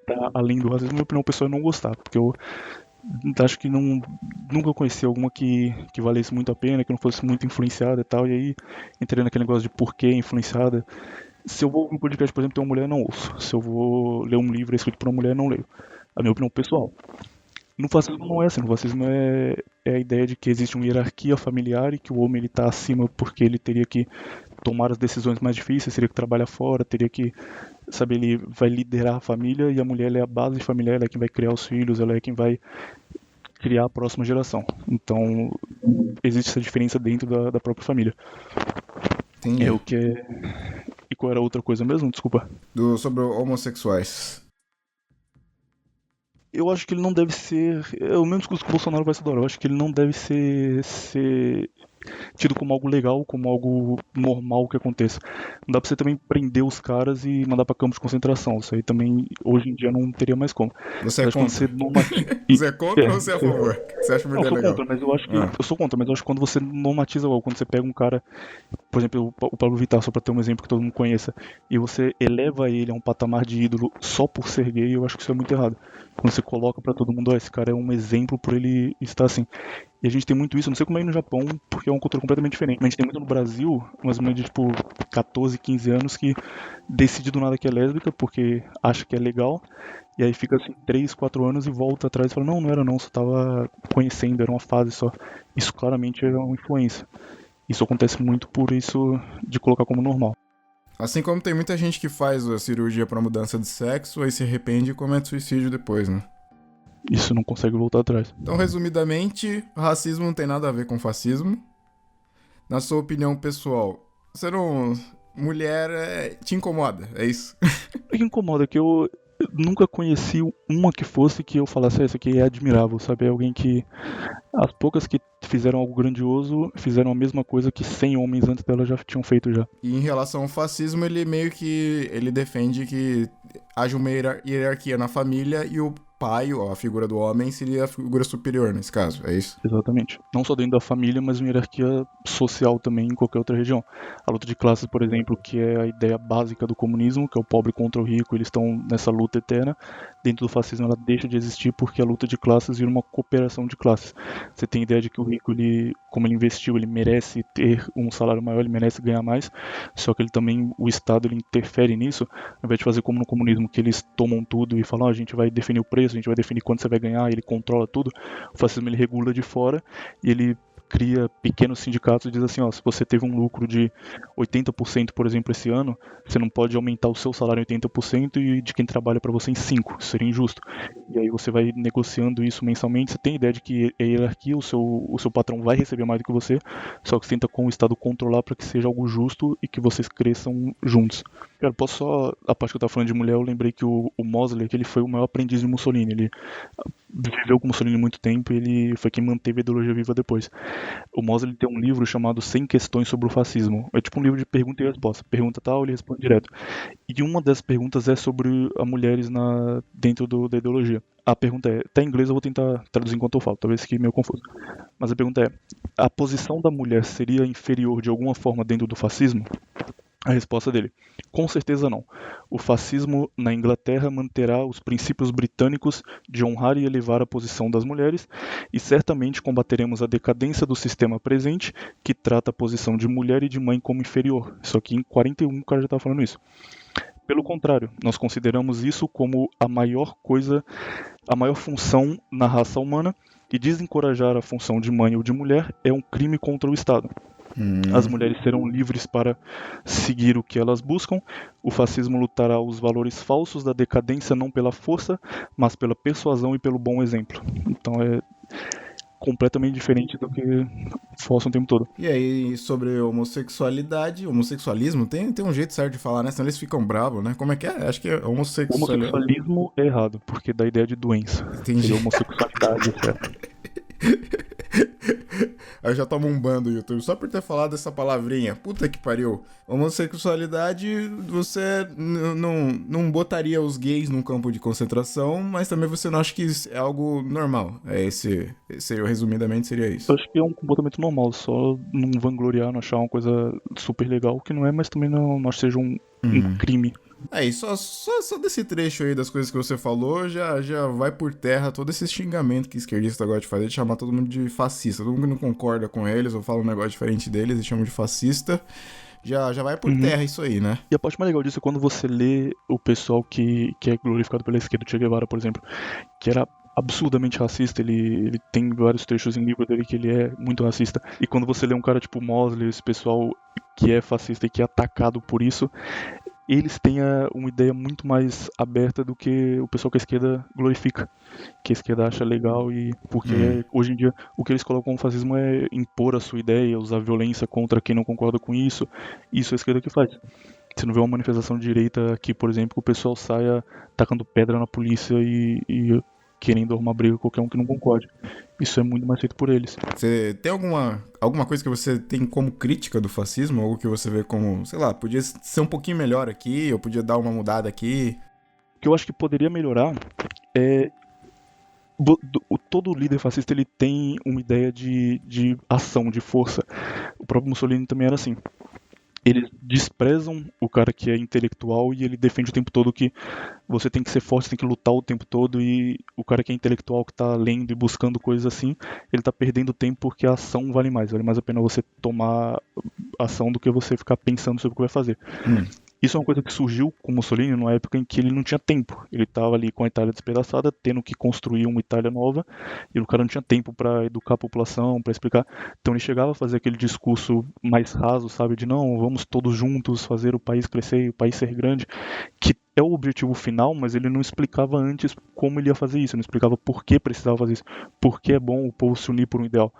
tá, além do racismo, a minha opinião pessoal é não gostar, porque eu acho que nunca conheci alguma que valesse muito a pena, que não fosse muito influenciada e tal, e aí entrei naquele negócio de por que influenciada. Se eu vou ouvir um podcast, por exemplo, ter uma mulher, não ouço. Se eu vou ler um livro escrito por uma mulher, não leio. A minha opinião pessoal. No fascismo não é assim, no fascismo é a ideia de que existe uma hierarquia familiar e que o homem está acima porque ele teria que tomar as decisões mais difíceis, teria que trabalhar fora, teria que, sabe, ele vai liderar a família e a mulher ela é a base familiar, ela é quem vai criar os filhos, ela é quem vai criar a próxima geração. Então, existe essa diferença dentro da própria família. Entendi. É o que é... E qual era a outra coisa mesmo? Desculpa. Sobre homossexuais. Eu acho que ele não deve ser... É o mesmo discurso que o Bolsonaro vai se adorar. Eu acho que ele não deve ser tido como algo legal, como algo normal que aconteça. Não dá pra você também prender os caras e mandar pra campo de concentração. Isso aí também, hoje em dia, não teria mais como. Você é contra? Você é contra ou você é a favor? Você acha uma ideia legal? Contra, mas eu acho que... Eu sou contra, mas eu acho que quando você normatiza algo, quando você pega um cara, por exemplo, o Pablo Vittar, só pra ter um exemplo que todo mundo conheça, e você eleva ele a um patamar de ídolo só por ser gay, eu acho que isso é muito errado. Quando você coloca pra todo mundo, esse cara é um exemplo por ele estar assim. E a gente tem muito isso, não sei como é aí no Japão, porque é uma cultura completamente diferente. Mas a gente tem muito no Brasil, umas meninas de tipo 14, 15 anos que decide do nada que é lésbica, porque acha que é legal, e aí fica assim 3, 4 anos e volta atrás e fala, não era não, só tava conhecendo, era uma fase só. Isso claramente é uma influência. Isso acontece muito por isso de colocar como normal. Assim como tem muita gente que faz a cirurgia pra mudança de sexo, aí se arrepende e comete suicídio depois, né? Isso não consegue voltar atrás. Então, resumidamente, racismo não tem nada a ver com fascismo. Na sua opinião pessoal, ser mulher te incomoda, é isso? O que incomoda é que eu nunca conheci uma que fosse que eu falasse, essa aqui é admirável, sabe? É alguém que... As poucas que fizeram algo grandioso fizeram a mesma coisa que 100 homens antes dela já tinham feito já. E em relação ao fascismo, ele meio que... Ele defende que haja uma hierarquia na família e o pai, ou a figura do homem, seria a figura superior nesse caso, é isso? Exatamente. Não só dentro da família, mas uma hierarquia social também em qualquer outra região. A luta de classes, por exemplo, que é a ideia básica do comunismo, que é o pobre contra o rico, eles estão nessa luta eterna. Dentro do fascismo ela deixa de existir porque a luta de classes vira uma cooperação de classes. Você tem a ideia de que o rico, como ele investiu, ele merece ter um salário maior, ele merece ganhar mais, só que ele também, o Estado, ele interfere nisso, ao invés de fazer como no comunismo, que eles tomam tudo e falam, a gente vai definir o preço, a gente vai definir quanto você vai ganhar, ele controla tudo. O fascismo ele regula de fora e ele cria pequenos sindicatos e diz assim, ó, se você teve um lucro de 80%, por exemplo, esse ano, você não pode aumentar o seu salário em 80% e de quem trabalha para você em 5%, isso seria injusto. E aí você vai negociando isso mensalmente, você tem a ideia de que a hierarquia, o seu patrão vai receber mais do que você, só que você tenta com o Estado controlar para que seja algo justo e que vocês cresçam juntos. Cara, posso só, a parte que eu tava falando de mulher, eu lembrei que o Mosley, que ele foi o maior aprendiz de Mussolini, ele viveu com Mussolini muito tempo e ele foi quem manteve a ideologia viva depois. O Mosley tem um livro chamado 100 Questões sobre o Fascismo. É tipo um livro de pergunta e resposta. Pergunta tal, ele responde direto. E uma das perguntas é sobre as mulheres dentro da ideologia. A pergunta é, tá em inglês, eu vou tentar traduzir enquanto eu falo, talvez fique meio confuso. Mas a pergunta é, a posição da mulher seria inferior de alguma forma dentro do fascismo? A resposta dele: com certeza não. O fascismo na Inglaterra manterá os princípios britânicos de honrar e elevar a posição das mulheres, e certamente combateremos a decadência do sistema presente, que trata a posição de mulher e de mãe como inferior. Isso aqui em 41 o cara já estava falando isso. Pelo contrário, nós consideramos isso como a maior coisa a maior função na raça humana e desencorajar a função de mãe ou de mulher é um crime contra o Estado. As mulheres serão livres para seguir o que elas buscam. O fascismo lutará os valores falsos da decadência não pela força, mas pela persuasão e pelo bom exemplo. Então é completamente diferente do que forçam o tempo todo. E aí, sobre homossexualidade, homossexualismo, tem um jeito certo de falar, né? Senão eles ficam bravos, né? Como é que é? Acho que é O homossexualismo é errado, porque dá ideia de doença. Entendi. Seria homossexualidade, certo? Aí eu já tomo um ban do YouTube só por ter falado essa palavrinha. Puta que pariu. Homossexualidade, você não botaria os gays num campo de concentração, mas também você não acha que isso é algo normal. Resumidamente, seria isso. Eu acho que é um comportamento normal, só não vangloriar, não achar uma coisa super legal, que não é, mas também não acho que seja um crime. Aí, só desse trecho aí das coisas que você falou, já vai por terra todo esse xingamento que esquerdista gosta de fazer, de chamar todo mundo de fascista. Todo mundo que não concorda com eles ou fala um negócio diferente deles e chama de fascista, já vai por terra isso aí, né? E a parte mais legal disso é quando você lê o pessoal que é glorificado pela esquerda, Che Guevara, por exemplo, que era absurdamente racista, ele tem vários trechos em livro dele que ele é muito racista. E quando você lê um cara tipo Mosley, esse pessoal que é fascista e que é atacado por isso, eles têm uma ideia muito mais aberta do que o pessoal que a esquerda glorifica, que a esquerda acha legal, e porque hoje em dia o que eles colocam como fascismo é impor a sua ideia, usar violência contra quem não concorda com isso. Isso é a esquerda que faz. Você não vê uma manifestação de direita aqui, por exemplo, que o pessoal saia tacando pedra na polícia e querendo arrumar briga com qualquer um que não concorde. Isso é muito mais feito por eles. Você tem alguma coisa que você tem como crítica do fascismo? Algo que você vê como, sei lá, podia ser um pouquinho melhor aqui, ou podia dar uma mudada aqui? O que eu acho que poderia melhorar é... Todo líder fascista ele tem uma ideia de ação, de força. O próprio Mussolini também era assim. Eles desprezam o cara que é intelectual e ele defende o tempo todo que você tem que ser forte, tem que lutar o tempo todo, e o cara que é intelectual, que tá lendo e buscando coisas assim, ele tá perdendo tempo porque a ação vale mais a pena você tomar ação do que você ficar pensando sobre o que vai fazer. Isso é uma coisa que surgiu com Mussolini numa época em que ele não tinha tempo. Ele estava ali com a Itália despedaçada, tendo que construir uma Itália nova, e o cara não tinha tempo para educar a população, para explicar. Então ele chegava a fazer aquele discurso mais raso, sabe, de não, vamos todos juntos fazer o país crescer e o país ser grande, que é o objetivo final, mas ele não explicava antes como ele ia fazer isso, não explicava por que precisava fazer isso, por que é bom o povo se unir por um ideal.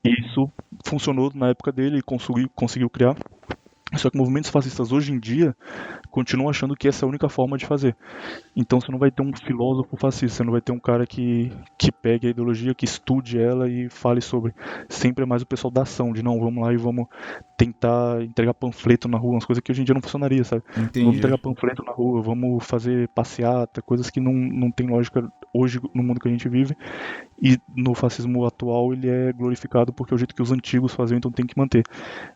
E isso funcionou na época dele e conseguiu criar. Só que movimentos fascistas hoje em dia continuam achando que essa é a única forma de fazer. Então você não vai ter um filósofo fascista, você não vai ter um cara que pegue a ideologia, que estude ela e fale sobre. Sempre é mais o pessoal da ação, de não, vamos lá e vamos tentar entregar panfleto na rua, umas coisas que hoje em dia não funcionaria, sabe? Entendi. Vamos entregar panfleto na rua, vamos fazer passeata, coisas que não tem lógica hoje no mundo que a gente vive. E no fascismo atual ele é glorificado porque é o jeito que os antigos faziam, então tem que manter.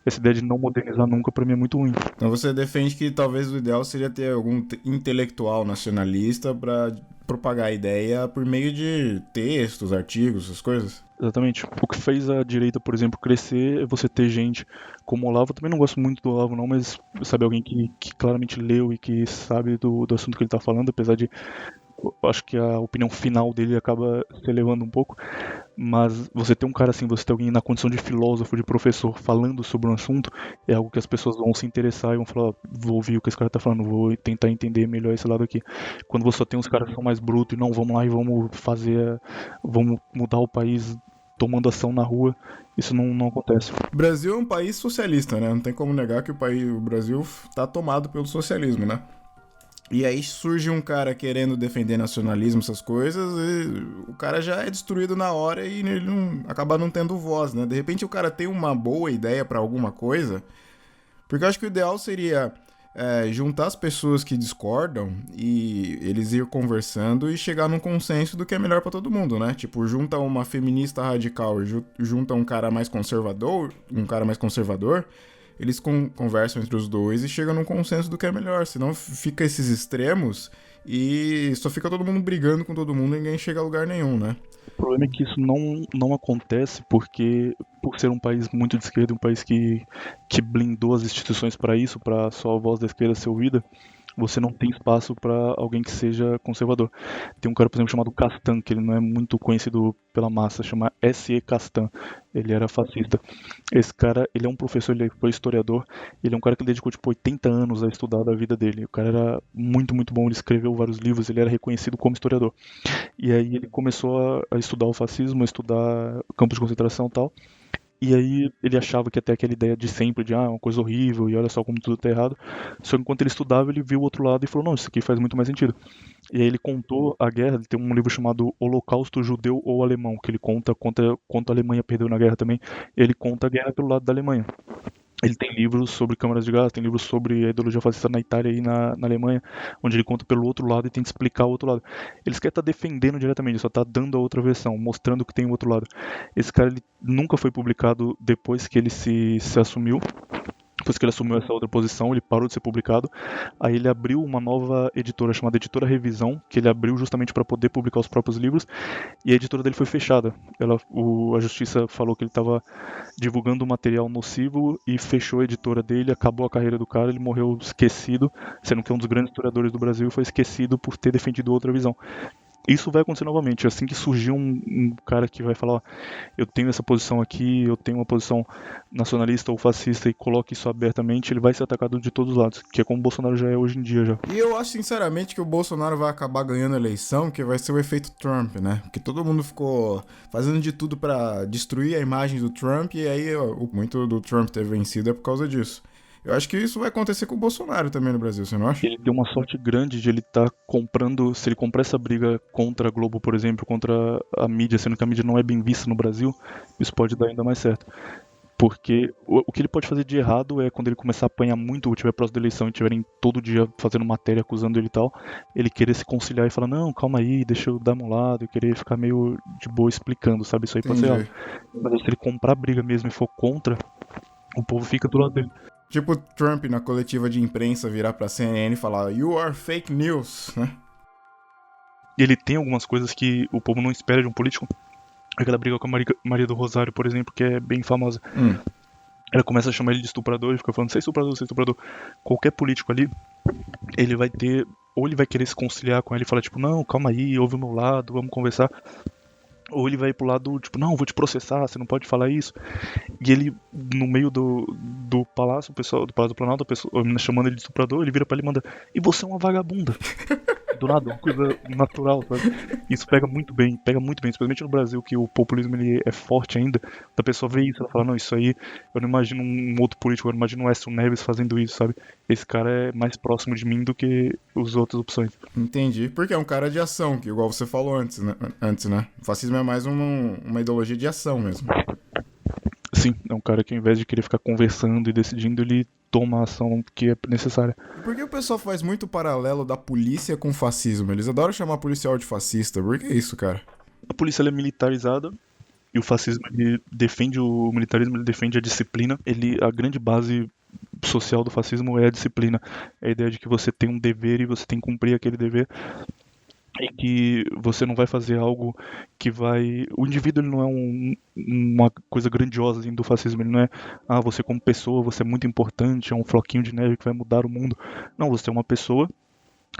Essa ideia de não modernizar nunca pra mim é muito ruim. Então você defende que talvez o ideal seria ter algum intelectual nacionalista pra propagar a ideia por meio de textos, artigos, essas coisas? Exatamente. O que fez a direita, por exemplo, crescer é você ter gente como o Olavo. Eu também não gosto muito do Olavo não, mas sabe, alguém que claramente leu e que sabe do assunto que ele tá falando, apesar de eu acho que a opinião final dele acaba se elevando um pouco, mas você ter um cara assim, você ter alguém na condição de filósofo, de professor, falando sobre um assunto, é algo que as pessoas vão se interessar e vão falar, vou ouvir o que esse cara tá falando, vou tentar entender melhor esse lado aqui. Quando você só tem uns caras que são mais brutos e não, vamos lá e vamos mudar o país tomando ação na rua, isso não acontece. O Brasil é um país socialista, né? Não tem como negar que o Brasil tá tomado pelo socialismo, né? E aí surge um cara querendo defender nacionalismo, essas coisas, e o cara já é destruído na hora e ele acaba não tendo voz, né? De repente o cara tem uma boa ideia pra alguma coisa, porque eu acho que o ideal seria juntar as pessoas que discordam e eles ir conversando e chegar num consenso do que é melhor pra todo mundo, né? Tipo, junta uma feminista radical e junta um cara mais conservador, eles conversam entre os dois e chegam num consenso do que é melhor. Senão fica esses extremos e só fica todo mundo brigando com todo mundo e ninguém chega a lugar nenhum, né? O problema é que isso não acontece porque, por ser um país muito de esquerda, um país que blindou as instituições para isso, para só a voz da esquerda ser ouvida, você não tem espaço para alguém que seja conservador. Tem um cara, por exemplo, chamado Castan, que ele não é muito conhecido pela massa, chama S.E. Castan. Ele era fascista. Esse cara, ele é um professor, ele foi historiador, ele é um cara que dedicou tipo 80 anos a estudar da vida dele. O cara era muito, muito bom, ele escreveu vários livros, ele era reconhecido como historiador. E aí ele começou a estudar o fascismo, a estudar campos de concentração e tal. E aí ele achava que até aquela ideia de sempre, de uma coisa horrível, e olha só como tudo tá errado. Só que enquanto ele estudava, ele viu o outro lado e falou, não, isso aqui faz muito mais sentido. E aí ele contou a guerra, ele tem um livro chamado Holocausto Judeu ou Alemão, que ele conta quanto a Alemanha perdeu na guerra também. Ele conta a guerra pelo lado da Alemanha. Ele tem livros sobre câmaras de gás, tem livros sobre a ideologia fascista na Itália e na Alemanha, onde ele conta pelo outro lado e tenta explicar o outro lado. Ele quer estar defendendo diretamente, ele só está dando a outra versão, mostrando que tem o outro lado. Esse cara ele nunca foi publicado depois que ele se assumiu. Depois que ele assumiu essa outra posição, ele parou de ser publicado. Aí ele abriu uma nova editora chamada Editora Revisão, que ele abriu justamente para poder publicar os próprios livros. E a editora dele foi fechada. A justiça falou que ele estava divulgando material nocivo e fechou a editora dele, acabou a carreira do cara, ele morreu esquecido, sendo que é um dos grandes historiadores do Brasil e foi esquecido por ter defendido outra visão. Isso vai acontecer novamente, assim que surgir um cara que vai falar, ó, eu tenho essa posição aqui, eu tenho uma posição nacionalista ou fascista e coloque isso abertamente, ele vai ser atacado de todos os lados, que é como o Bolsonaro já é hoje em dia já. E eu acho sinceramente que o Bolsonaro vai acabar ganhando a eleição, que vai ser o efeito Trump, né? Porque todo mundo ficou fazendo de tudo pra destruir a imagem do Trump e aí muito do Trump ter vencido é por causa disso. Eu acho que isso vai acontecer com o Bolsonaro também no Brasil, você não acha? Ele tem uma sorte grande de ele estar comprando, se ele comprar essa briga contra a Globo, por exemplo, contra a mídia, sendo que a mídia não é bem vista no Brasil, isso pode dar ainda mais certo. Porque o que ele pode fazer de errado é quando ele começar a apanhar muito, ou tiver próximo da eleição e tiverem todo dia fazendo matéria acusando ele e tal, ele querer se conciliar e falar, não, calma aí, deixa eu dar meu lado, e querer ficar meio de boa explicando, sabe? Isso aí pode ser errado. Mas se ele comprar a briga mesmo e for contra, o povo fica do lado dele. Tipo Trump na coletiva de imprensa virar pra CNN e falar You are fake news, né? E ele tem algumas coisas que o povo não espera de um político. Aquela briga com a Maria do Rosário, por exemplo, que é bem famosa. Ela começa a chamar ele de estuprador e fica falando, você é estuprador, você é estuprador. Qualquer político ali, ele vai ter... Ou ele vai querer se conciliar com ela e falar, tipo, não, calma aí, ouve o meu lado, vamos conversar. Ou ele vai pro lado, tipo, não, vou te processar, você não pode falar isso. E ele, no meio do palácio, do Palácio do Planalto, a menina chamando ele de estuprador, ele vira pra ele e manda, e você é uma vagabunda. Do nada, uma coisa natural, sabe? Isso pega muito bem, especialmente no Brasil, que o populismo ele é forte ainda. A pessoa vê isso, ela fala, não, isso aí, eu não imagino um outro político, eu não imagino o Aécio Neves fazendo isso, sabe? Esse cara é mais próximo de mim do que as outras opções. Entendi, porque é um cara de ação, que igual você falou antes, né? O fascismo é mais uma ideologia de ação mesmo. Sim, é um cara que ao invés de querer ficar conversando e decidindo, ele toma a ação que é necessária. Por que o pessoal faz muito paralelo da polícia com o fascismo? Eles adoram chamar policial de fascista. Por que isso, cara? A polícia ela é militarizada e o fascismo ele defende o militarismo, ele defende a disciplina. A grande base social do fascismo é a disciplina. É a ideia de que você tem um dever e você tem que cumprir aquele dever. E que você não vai fazer algo que vai... O indivíduo ele não é uma coisa grandiosa assim, do fascismo. Ele não é, você como pessoa, você é muito importante, é um floquinho de neve que vai mudar o mundo. Não, você é uma pessoa,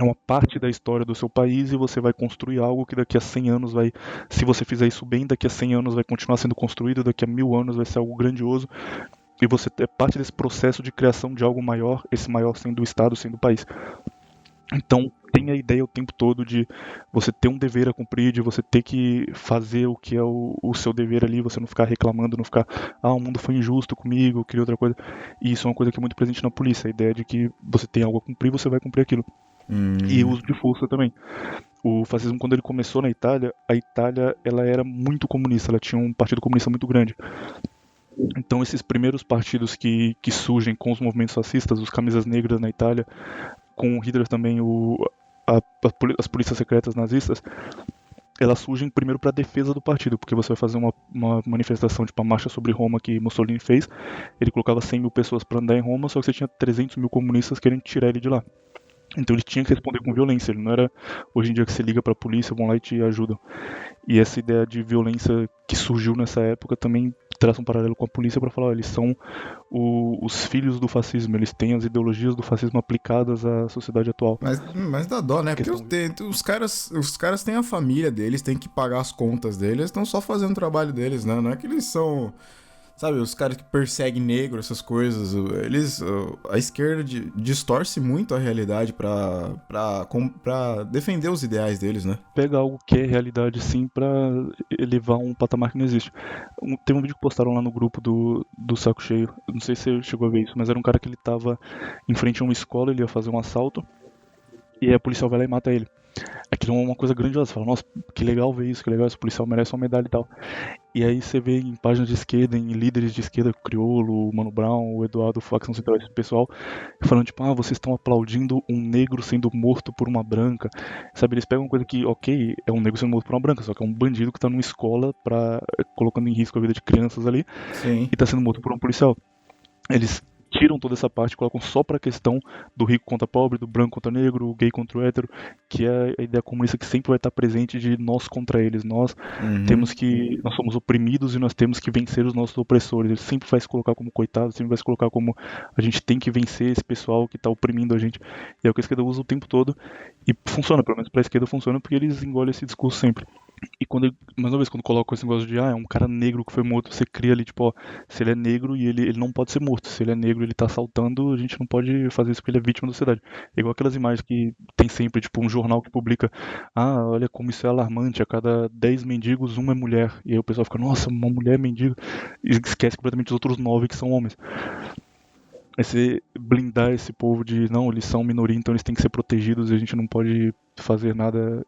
é uma parte da história do seu país e você vai construir algo que daqui a 100 anos vai... Se você fizer isso bem, daqui a 100 anos vai continuar sendo construído, daqui a 1000 anos vai ser algo grandioso. E você é parte desse processo de criação de algo maior, esse maior sendo o Estado, sendo o país. Então, tem a ideia o tempo todo de você ter um dever a cumprir, de você ter que fazer o que é o seu dever ali, você não ficar reclamando, não ficar, o mundo foi injusto comigo, eu queria outra coisa. E isso é uma coisa que é muito presente na polícia, a ideia de que você tem algo a cumprir, você vai cumprir aquilo. E o uso de força também. O fascismo, quando ele começou na Itália, a Itália ela era muito comunista, ela tinha um partido comunista muito grande. Então esses primeiros partidos que surgem com os movimentos fascistas, os camisas negras na Itália, com o Hitler também, as polícias secretas nazistas, elas surgem primeiro para a defesa do partido, porque você vai fazer uma manifestação, tipo a marcha sobre Roma que Mussolini fez, ele colocava 100 mil pessoas para andar em Roma, só que você tinha 300 mil comunistas querendo tirar ele de lá. Então ele tinha que responder com violência, ele não era hoje em dia que você liga pra polícia, vão lá e te ajudam. E essa ideia de violência que surgiu nessa época também traça um paralelo com a polícia para falar, ó, eles são os filhos do fascismo, eles têm as ideologias do fascismo aplicadas à sociedade atual. Mas dá dó, né? Porque os caras têm a família deles, têm que pagar as contas deles, estão só fazendo o trabalho deles, né? Não é que eles são... Sabe, os caras que perseguem negro, essas coisas, a esquerda distorce muito a realidade pra defender os ideais deles, né? Pega algo que é realidade sim pra elevar um patamar que não existe. Tem um vídeo que postaram lá no grupo do Saco Cheio, não sei se você chegou a ver isso, mas era um cara que ele tava em frente a uma escola, ele ia fazer um assalto, e aí a policial vai lá e mata ele. Aquilo é uma coisa grandiosa, você fala, nossa, que legal ver isso, que legal, esse policial merece uma medalha e tal. E aí você vê em páginas de esquerda, em líderes de esquerda, o Criolo, o Mano Brown, o Eduardo, Facção Central, esse pessoal, falando tipo, vocês estão aplaudindo um negro sendo morto por uma branca. Sabe, eles pegam uma coisa que, ok, é um negro sendo morto por uma branca, só que é um bandido que tá numa escola colocando em risco a vida de crianças ali, Sim. e tá sendo morto por um policial. Eles tiram toda essa parte e colocam só pra questão do rico contra pobre, do branco contra negro, o gay contra o hétero, que é a ideia comunista que sempre vai estar presente de nós contra eles. Nós nós somos oprimidos e nós temos que vencer os nossos opressores. Ele sempre vai se colocar como coitado, sempre vai se colocar como a gente tem que vencer esse pessoal que tá oprimindo a gente. E é o que a esquerda usa o tempo todo e funciona, pelo menos pra esquerda funciona, porque eles engolem esse discurso sempre. E mais uma vez, quando coloca esse negócio de é um cara negro que foi morto, você cria ali, tipo, ó, se ele é negro e ele não pode ser morto. Se ele é negro e ele tá assaltando, a gente não pode fazer isso porque ele é vítima da sociedade. É igual aquelas imagens que tem sempre, tipo, um jornal que publica, olha como isso é alarmante, a cada 10 mendigos, uma é mulher. E aí o pessoal fica, nossa, uma mulher é mendigo. E esquece completamente os outros 9 que são homens. É você blindar esse povo de, não, eles são minoria, então eles têm que ser protegidos e a gente não pode fazer nada.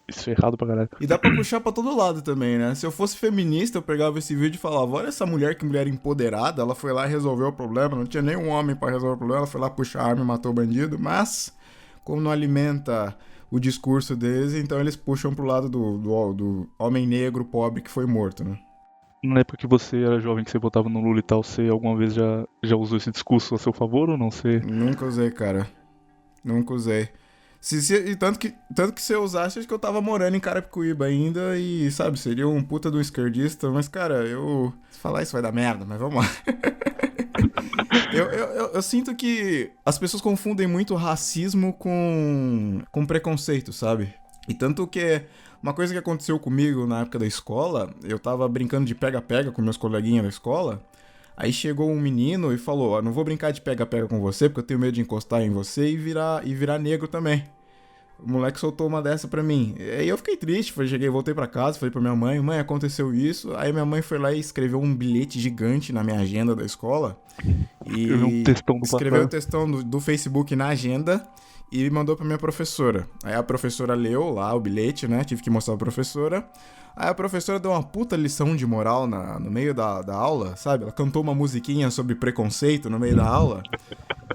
Isso é errado pra caralho. E dá pra puxar pra todo lado também, né? Se eu fosse feminista, eu pegava esse vídeo e falava, olha essa mulher, que mulher empoderada, ela foi lá e resolveu o problema, não tinha nenhum homem pra resolver o problema, ela foi lá puxar a arma e matou o bandido, mas, como não alimenta o discurso deles, então eles puxam pro lado do homem negro pobre que foi morto, né? Na época que você era jovem, que você votava no Lula e tal, você alguma vez já usou esse discurso a seu favor ou não? Você... Nunca usei, cara. Nunca usei. E tanto que se eu usasse, acho que eu tava morando em Carapicuíba ainda e, sabe, seria um puta do esquerdista, mas, cara, se falar isso vai dar merda, mas vamos lá. eu sinto que as pessoas confundem muito racismo com preconceito, sabe? E tanto que uma coisa que aconteceu comigo na época da escola, eu tava brincando de pega-pega com meus coleguinhas da escola, aí chegou um menino e falou, não vou brincar de pega-pega com você, porque eu tenho medo de encostar em você e virar negro também. O moleque soltou uma dessa pra mim. E aí eu fiquei triste, voltei pra casa, falei pra minha mãe, aconteceu isso. Aí minha mãe foi lá e escreveu um bilhete gigante na minha agenda da escola. E escreveu o textão do Facebook na agenda e mandou pra minha professora. Aí a professora leu lá o bilhete, né? Tive que mostrar pra professora. Aí a professora deu uma puta lição de moral no meio da aula, sabe? Ela cantou uma musiquinha sobre preconceito no meio da aula.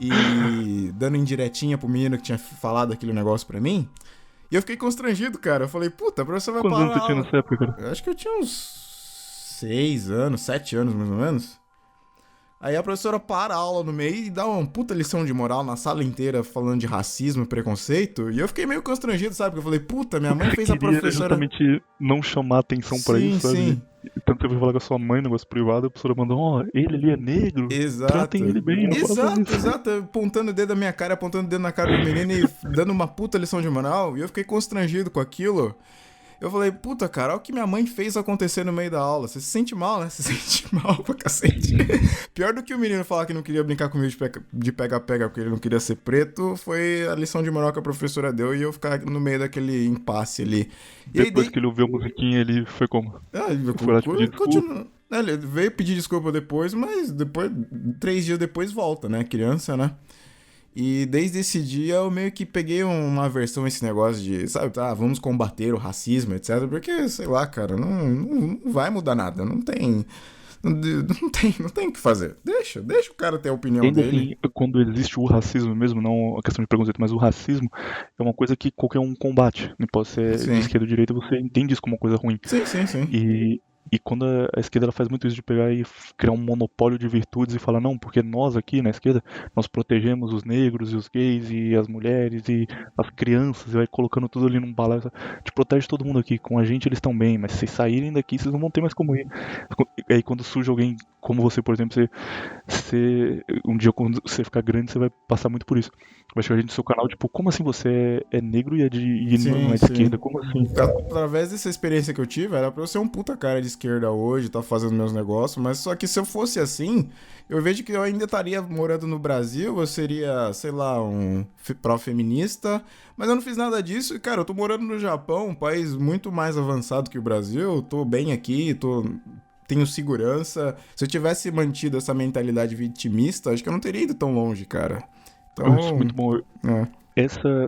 E dando indiretinha pro menino que tinha falado aquele negócio pra mim. E eu fiquei constrangido, cara. Eu falei, puta, a professora vai parar. Quantos anos você tinha nessa época, cara? Eu acho que eu tinha uns 6 anos, 7 anos mais ou menos. Aí a professora para a aula no meio e dá uma puta lição de moral na sala inteira falando de racismo e preconceito. E eu fiquei meio constrangido, sabe? Porque eu falei, puta, minha mãe fez a professora... justamente não chamar atenção pra isso, sabe? Sim. Tanto que eu vou falar com a sua mãe, negócio privado, a professora mandou, ele ali é negro, Exato. Tratem ele bem. Exato, apontando o dedo na minha cara, apontando o dedo na cara do menino e dando uma puta lição de moral. E eu fiquei constrangido com aquilo. Eu falei, puta, cara, olha o que minha mãe fez acontecer no meio da aula. Você se sente mal, né? Você se sente mal pra cacete. Pior do que o menino falar que não queria brincar comigo de pega-pega porque ele não queria ser preto, foi a lição de moral que a professora deu e eu ficar no meio daquele impasse ali. E depois que ele ouviu a musiquinha, ele foi como? Foi lá te pedir desculpa? Ele veio pedir desculpa depois, mas 3 dias depois volta, né? Criança, né? E desde esse dia eu meio que peguei uma aversão a esse negócio de, sabe, vamos combater o racismo, etc. Porque, sei lá, cara, não vai mudar nada. Não tem o que fazer. Deixa o cara ter a opinião dele. Assim, quando existe o racismo mesmo, não a questão de preconceito, mas o racismo é uma coisa que qualquer um combate. Não pode ser de esquerda ou direita, você entende isso como uma coisa ruim. Sim. E E quando a esquerda ela faz muito isso de pegar e criar um monopólio de virtudes e falar, não, porque nós aqui na esquerda, nós protegemos os negros e os gays e as mulheres e as crianças, e vai colocando tudo ali num balaio. A gente protege todo mundo aqui, com a gente eles estão bem, mas se vocês saírem daqui, vocês não vão ter mais como ir. E aí quando surge alguém como você, por exemplo, um dia quando você ficar grande, você vai passar muito por isso. Vai chegar gente no seu canal, tipo, como assim você é negro e não Sim, é de sim. esquerda? Como assim? Através dessa experiência que eu tive, era pra eu ser um puta cara de esquerda hoje, tá fazendo meus negócios, mas só que se eu fosse assim, eu vejo que eu ainda estaria morando no Brasil, eu seria, sei lá, um pró-feminista, mas eu não fiz nada disso e, cara, eu tô morando no Japão, um país muito mais avançado que o Brasil, tô bem aqui, tenho segurança. Se eu tivesse mantido essa mentalidade vitimista, acho que eu não teria ido tão longe, cara. Eu acho Então, muito bom. é.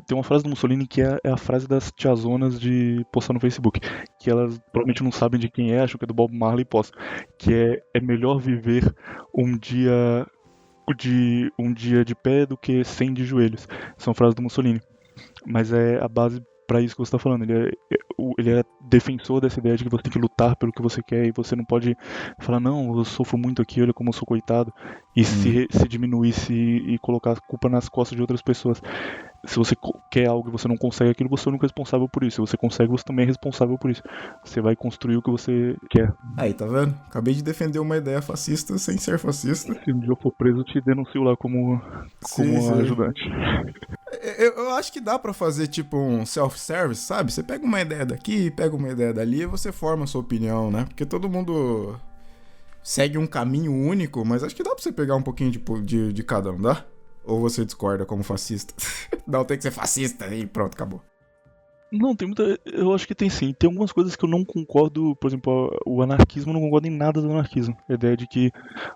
Tem uma frase do Mussolini que é a frase das tiazonas de postar no Facebook, que elas provavelmente não sabem de quem é, acham que é do Bob Marley e postam, que é melhor viver um dia de pé do que 100 de joelhos. São frases do Mussolini. Mas é a base para isso que você está falando. Ele é defensor dessa ideia de que você tem que lutar pelo que você quer e você não pode falar, não, eu sofro muito aqui, olha como eu sou coitado, e se diminuísse e colocar a culpa nas costas de outras pessoas. Se você quer algo e você não consegue aquilo, você é o único responsável por isso. Se você consegue, você também é responsável por isso. Você vai construir o que você quer. Aí, tá vendo? Acabei de defender uma ideia fascista sem ser fascista. Se um dia eu for preso, eu te denuncio lá como Sim, sim. ajudante. Eu acho que dá pra fazer tipo um self-service, sabe? Você pega uma ideia daqui, pega uma ideia dali e você forma a sua opinião, né? Porque todo mundo segue um caminho único, mas acho que dá pra você pegar um pouquinho de cada um, dá? Ou você discorda como fascista? Não, tem que ser fascista e pronto, acabou. Não, tem muita. Eu acho que tem sim. Tem algumas coisas que eu não concordo, por exemplo, o anarquismo, eu não concordo em nada do anarquismo. A ideia de que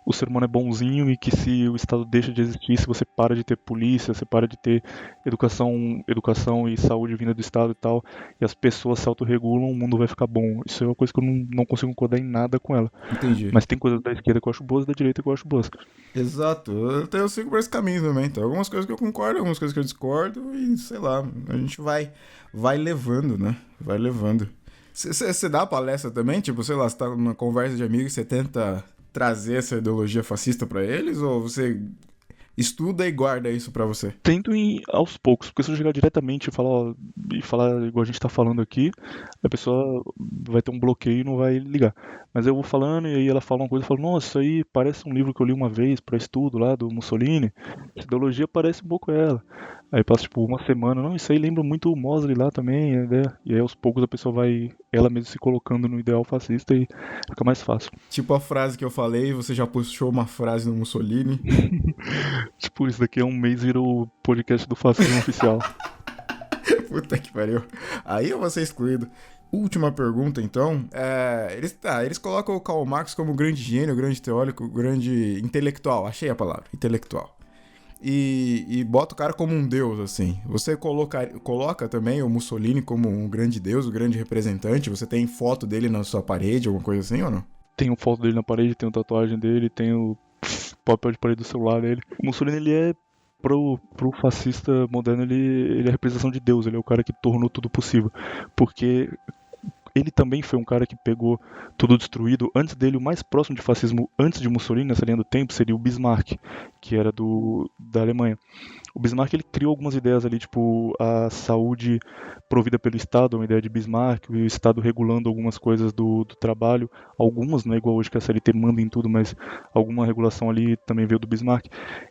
o ser humano é bonzinho e que se o Estado deixa de existir, se você para de ter polícia, você para de ter educação e saúde vinda do Estado e tal, e as pessoas se autorregulam, o mundo vai ficar bom. Isso é uma coisa que eu não consigo concordar em nada com ela. Entendi. Mas tem coisas da esquerda que eu acho boas e da direita que eu acho boas. Exato, eu sigo por esse caminho também. Então, algumas coisas que eu concordo, algumas coisas que eu discordo, e sei lá, a gente vai levando, né? Vai levando. Você dá palestra também? Tipo, sei lá, você tá numa conversa de amigos e você tenta trazer essa ideologia fascista pra eles? Ou você estuda e guarda isso pra você? Tento ir aos poucos, porque se eu chegar diretamente e falar igual a gente tá falando aqui, a pessoa vai ter um bloqueio e não vai ligar. Mas eu vou falando e aí ela fala uma coisa e fala, nossa, isso aí parece um livro que eu li uma vez para estudo lá do Mussolini. Essa ideologia parece um pouco ela. Aí passa tipo uma semana, não, isso aí lembra muito o Mosley lá também, né? E aí aos poucos a pessoa vai, ela mesma se colocando no ideal fascista e fica mais fácil. Tipo a frase que eu falei, você já puxou uma frase no Mussolini. Tipo, isso daqui é um mês virou o podcast do fascismo oficial. Puta que pariu. Aí eu vou ser excluído. Última pergunta, então. Eles colocam o Karl Marx como grande gênio, grande teórico, grande intelectual. Achei a palavra, intelectual. E bota o cara como um deus, assim. Você coloca também o Mussolini como um grande deus, um grande representante? Você tem foto dele na sua parede, alguma coisa assim ou não? Tenho foto dele na parede, tenho tatuagem dele, tenho papel de parede do celular dele. O Mussolini, ele é pro fascista moderno, ele é a representação de Deus, ele é o cara que tornou tudo possível. Porque ele também foi um cara que pegou tudo destruído. Antes dele, o mais próximo de fascismo, antes de Mussolini, nessa linha do tempo, seria o Bismarck, que era da Alemanha. O Bismarck, ele criou algumas ideias ali, tipo a saúde provida pelo Estado, uma ideia de Bismarck, o Estado regulando algumas coisas do trabalho, algumas, não é igual hoje que a CLT manda em tudo, mas alguma regulação ali também veio do Bismarck.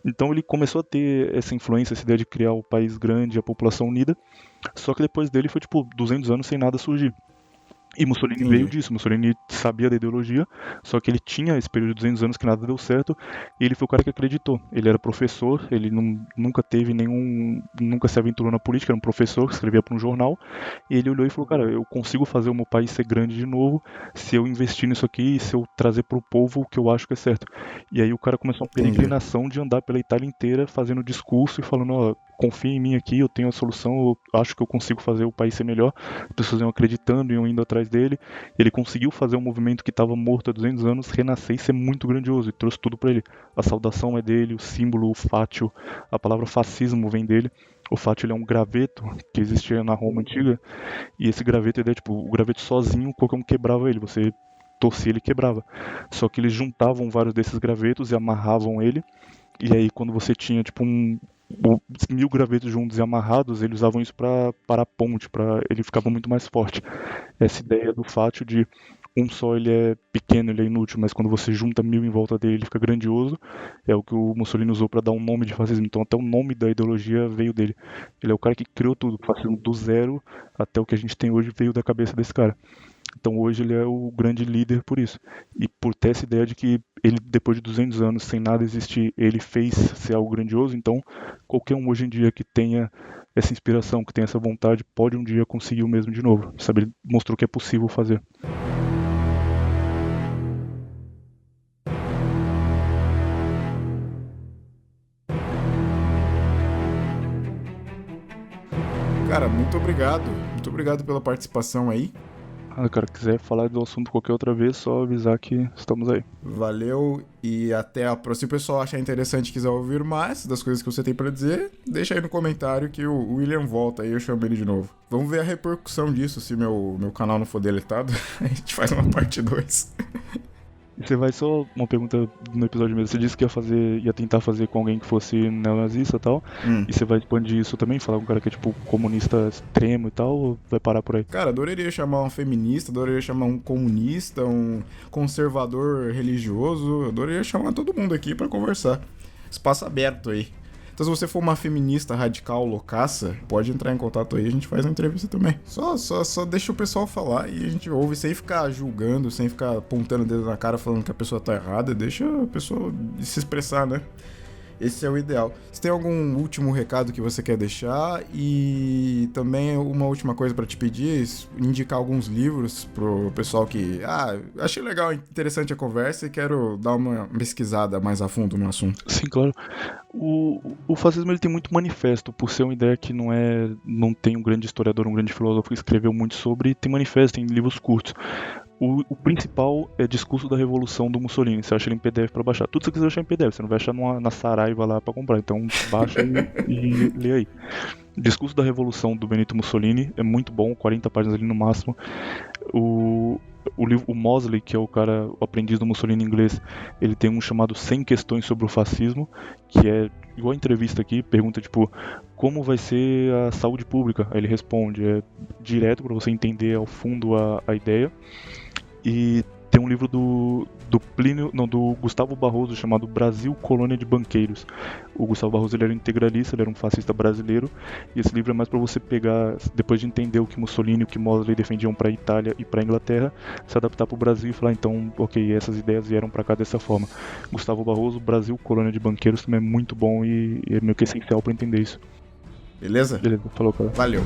Então ele começou a ter essa influência, essa ideia de criar o país grande, a população unida, só que depois dele foi tipo 200 anos sem nada surgir. E Mussolini veio disso, Mussolini sabia da ideologia, só que ele tinha esse período de 200 anos que nada deu certo, e ele foi o cara que acreditou. Ele era professor, ele nunca se aventurou na política, era um professor que escrevia para um jornal, e ele olhou e falou, cara, eu consigo fazer o meu país ser grande de novo se eu investir nisso aqui e se eu trazer para o povo o que eu acho que é certo. E aí o cara começou uma peregrinação de andar pela Itália inteira fazendo discurso e falando, ó, confia em mim aqui, eu tenho a solução, eu acho que eu consigo fazer o país ser melhor. As pessoas iam acreditando, iam indo atrás dele. Ele conseguiu fazer um movimento que estava morto há 200 anos renascer e ser muito grandioso, e trouxe tudo para ele. A saudação é dele, o símbolo, o fátio, a palavra fascismo vem dele. O fátio ele é um graveto que existia na Roma antiga, e esse graveto, ele é tipo, o graveto sozinho, qualquer um quebrava ele. Você torcia, ele quebrava. Só que eles juntavam vários desses gravetos e amarravam ele. E aí quando você tinha tipo 1000 gravetos juntos e amarrados, eles usavam isso para a ponte, para ele ficava muito mais forte. Essa ideia do fátio de um só ele é pequeno, ele é inútil, mas quando você junta 1000 em volta dele, ele fica grandioso, é o que o Mussolini usou para dar um nome de fascismo. Então até o nome da ideologia veio dele. Ele é o cara que criou tudo, o fascismo do zero até o que a gente tem hoje veio da cabeça desse cara. Então hoje ele é o grande líder por isso. E por ter essa ideia de que ele, depois de 200 anos, sem nada existir, ele fez ser algo grandioso, então qualquer um hoje em dia que tenha essa inspiração, que tenha essa vontade, pode um dia conseguir o mesmo de novo. Sabe, ele mostrou que é possível fazer. Cara, muito obrigado. Muito obrigado pela participação aí. Cara, quiser falar do assunto qualquer outra vez, só avisar que estamos aí. Valeu e até a próxima. Se o pessoal achar interessante e quiser ouvir mais das coisas que você tem pra dizer, deixa aí no comentário que o William volta aí, eu chamo ele de novo. Vamos ver a repercussão disso, se meu canal não for deletado, a gente faz uma parte 2. Você vai só uma pergunta no episódio mesmo. Você disse que ia tentar fazer com alguém que fosse neonazista e tal. E você vai expandir isso também? Falar com um cara que é tipo comunista extremo e tal? Ou vai parar por aí? Cara, adoraria chamar um feminista, adoraria chamar um comunista, um conservador religioso. Adoraria chamar todo mundo aqui pra conversar. Espaço aberto aí. Então se você for uma feminista radical loucaça, pode entrar em contato aí, a gente faz uma entrevista também. Só deixa o pessoal falar e a gente ouve sem ficar julgando, sem ficar apontando o dedo na cara falando que a pessoa tá errada. Deixa a pessoa se expressar, né? Esse é o ideal. Você tem algum último recado que você quer deixar? E também uma última coisa pra te pedir, indicar alguns livros pro pessoal que... achei legal, interessante a conversa e quero dar uma pesquisada mais a fundo no assunto. Sim, claro. O fascismo ele tem muito manifesto, por ser uma ideia que não tem um grande historiador, um grande filósofo que escreveu muito sobre, tem manifesto em livros curtos. O principal é Discurso da Revolução do Mussolini. Você acha ele em PDF pra baixar. Tudo que você quiser achar em PDF, você não vai achar na Saraiva lá pra comprar. Então baixa e lê aí. Discurso da Revolução do Benito Mussolini é muito bom, 40 páginas ali no máximo. O Mosley, que é o aprendiz do Mussolini em inglês, ele tem um chamado 100 questões sobre o fascismo, que é igual a entrevista aqui, pergunta tipo, como vai ser a saúde pública? Aí ele responde, é direto para você entender ao fundo a ideia. E tem um livro do Gustavo Barroso chamado Brasil, Colônia de Banqueiros. O Gustavo Barroso ele era integralista, ele era um fascista brasileiro, e esse livro é mais para você pegar, depois de entender o que Mussolini e o que Mosley defendiam para a Itália e para a Inglaterra, se adaptar para o Brasil e falar, então, ok, essas ideias vieram para cá dessa forma. Gustavo Barroso, Brasil, Colônia de Banqueiros também é muito bom e é meio que essencial para entender isso. Beleza? Beleza, falou, cara. Valeu.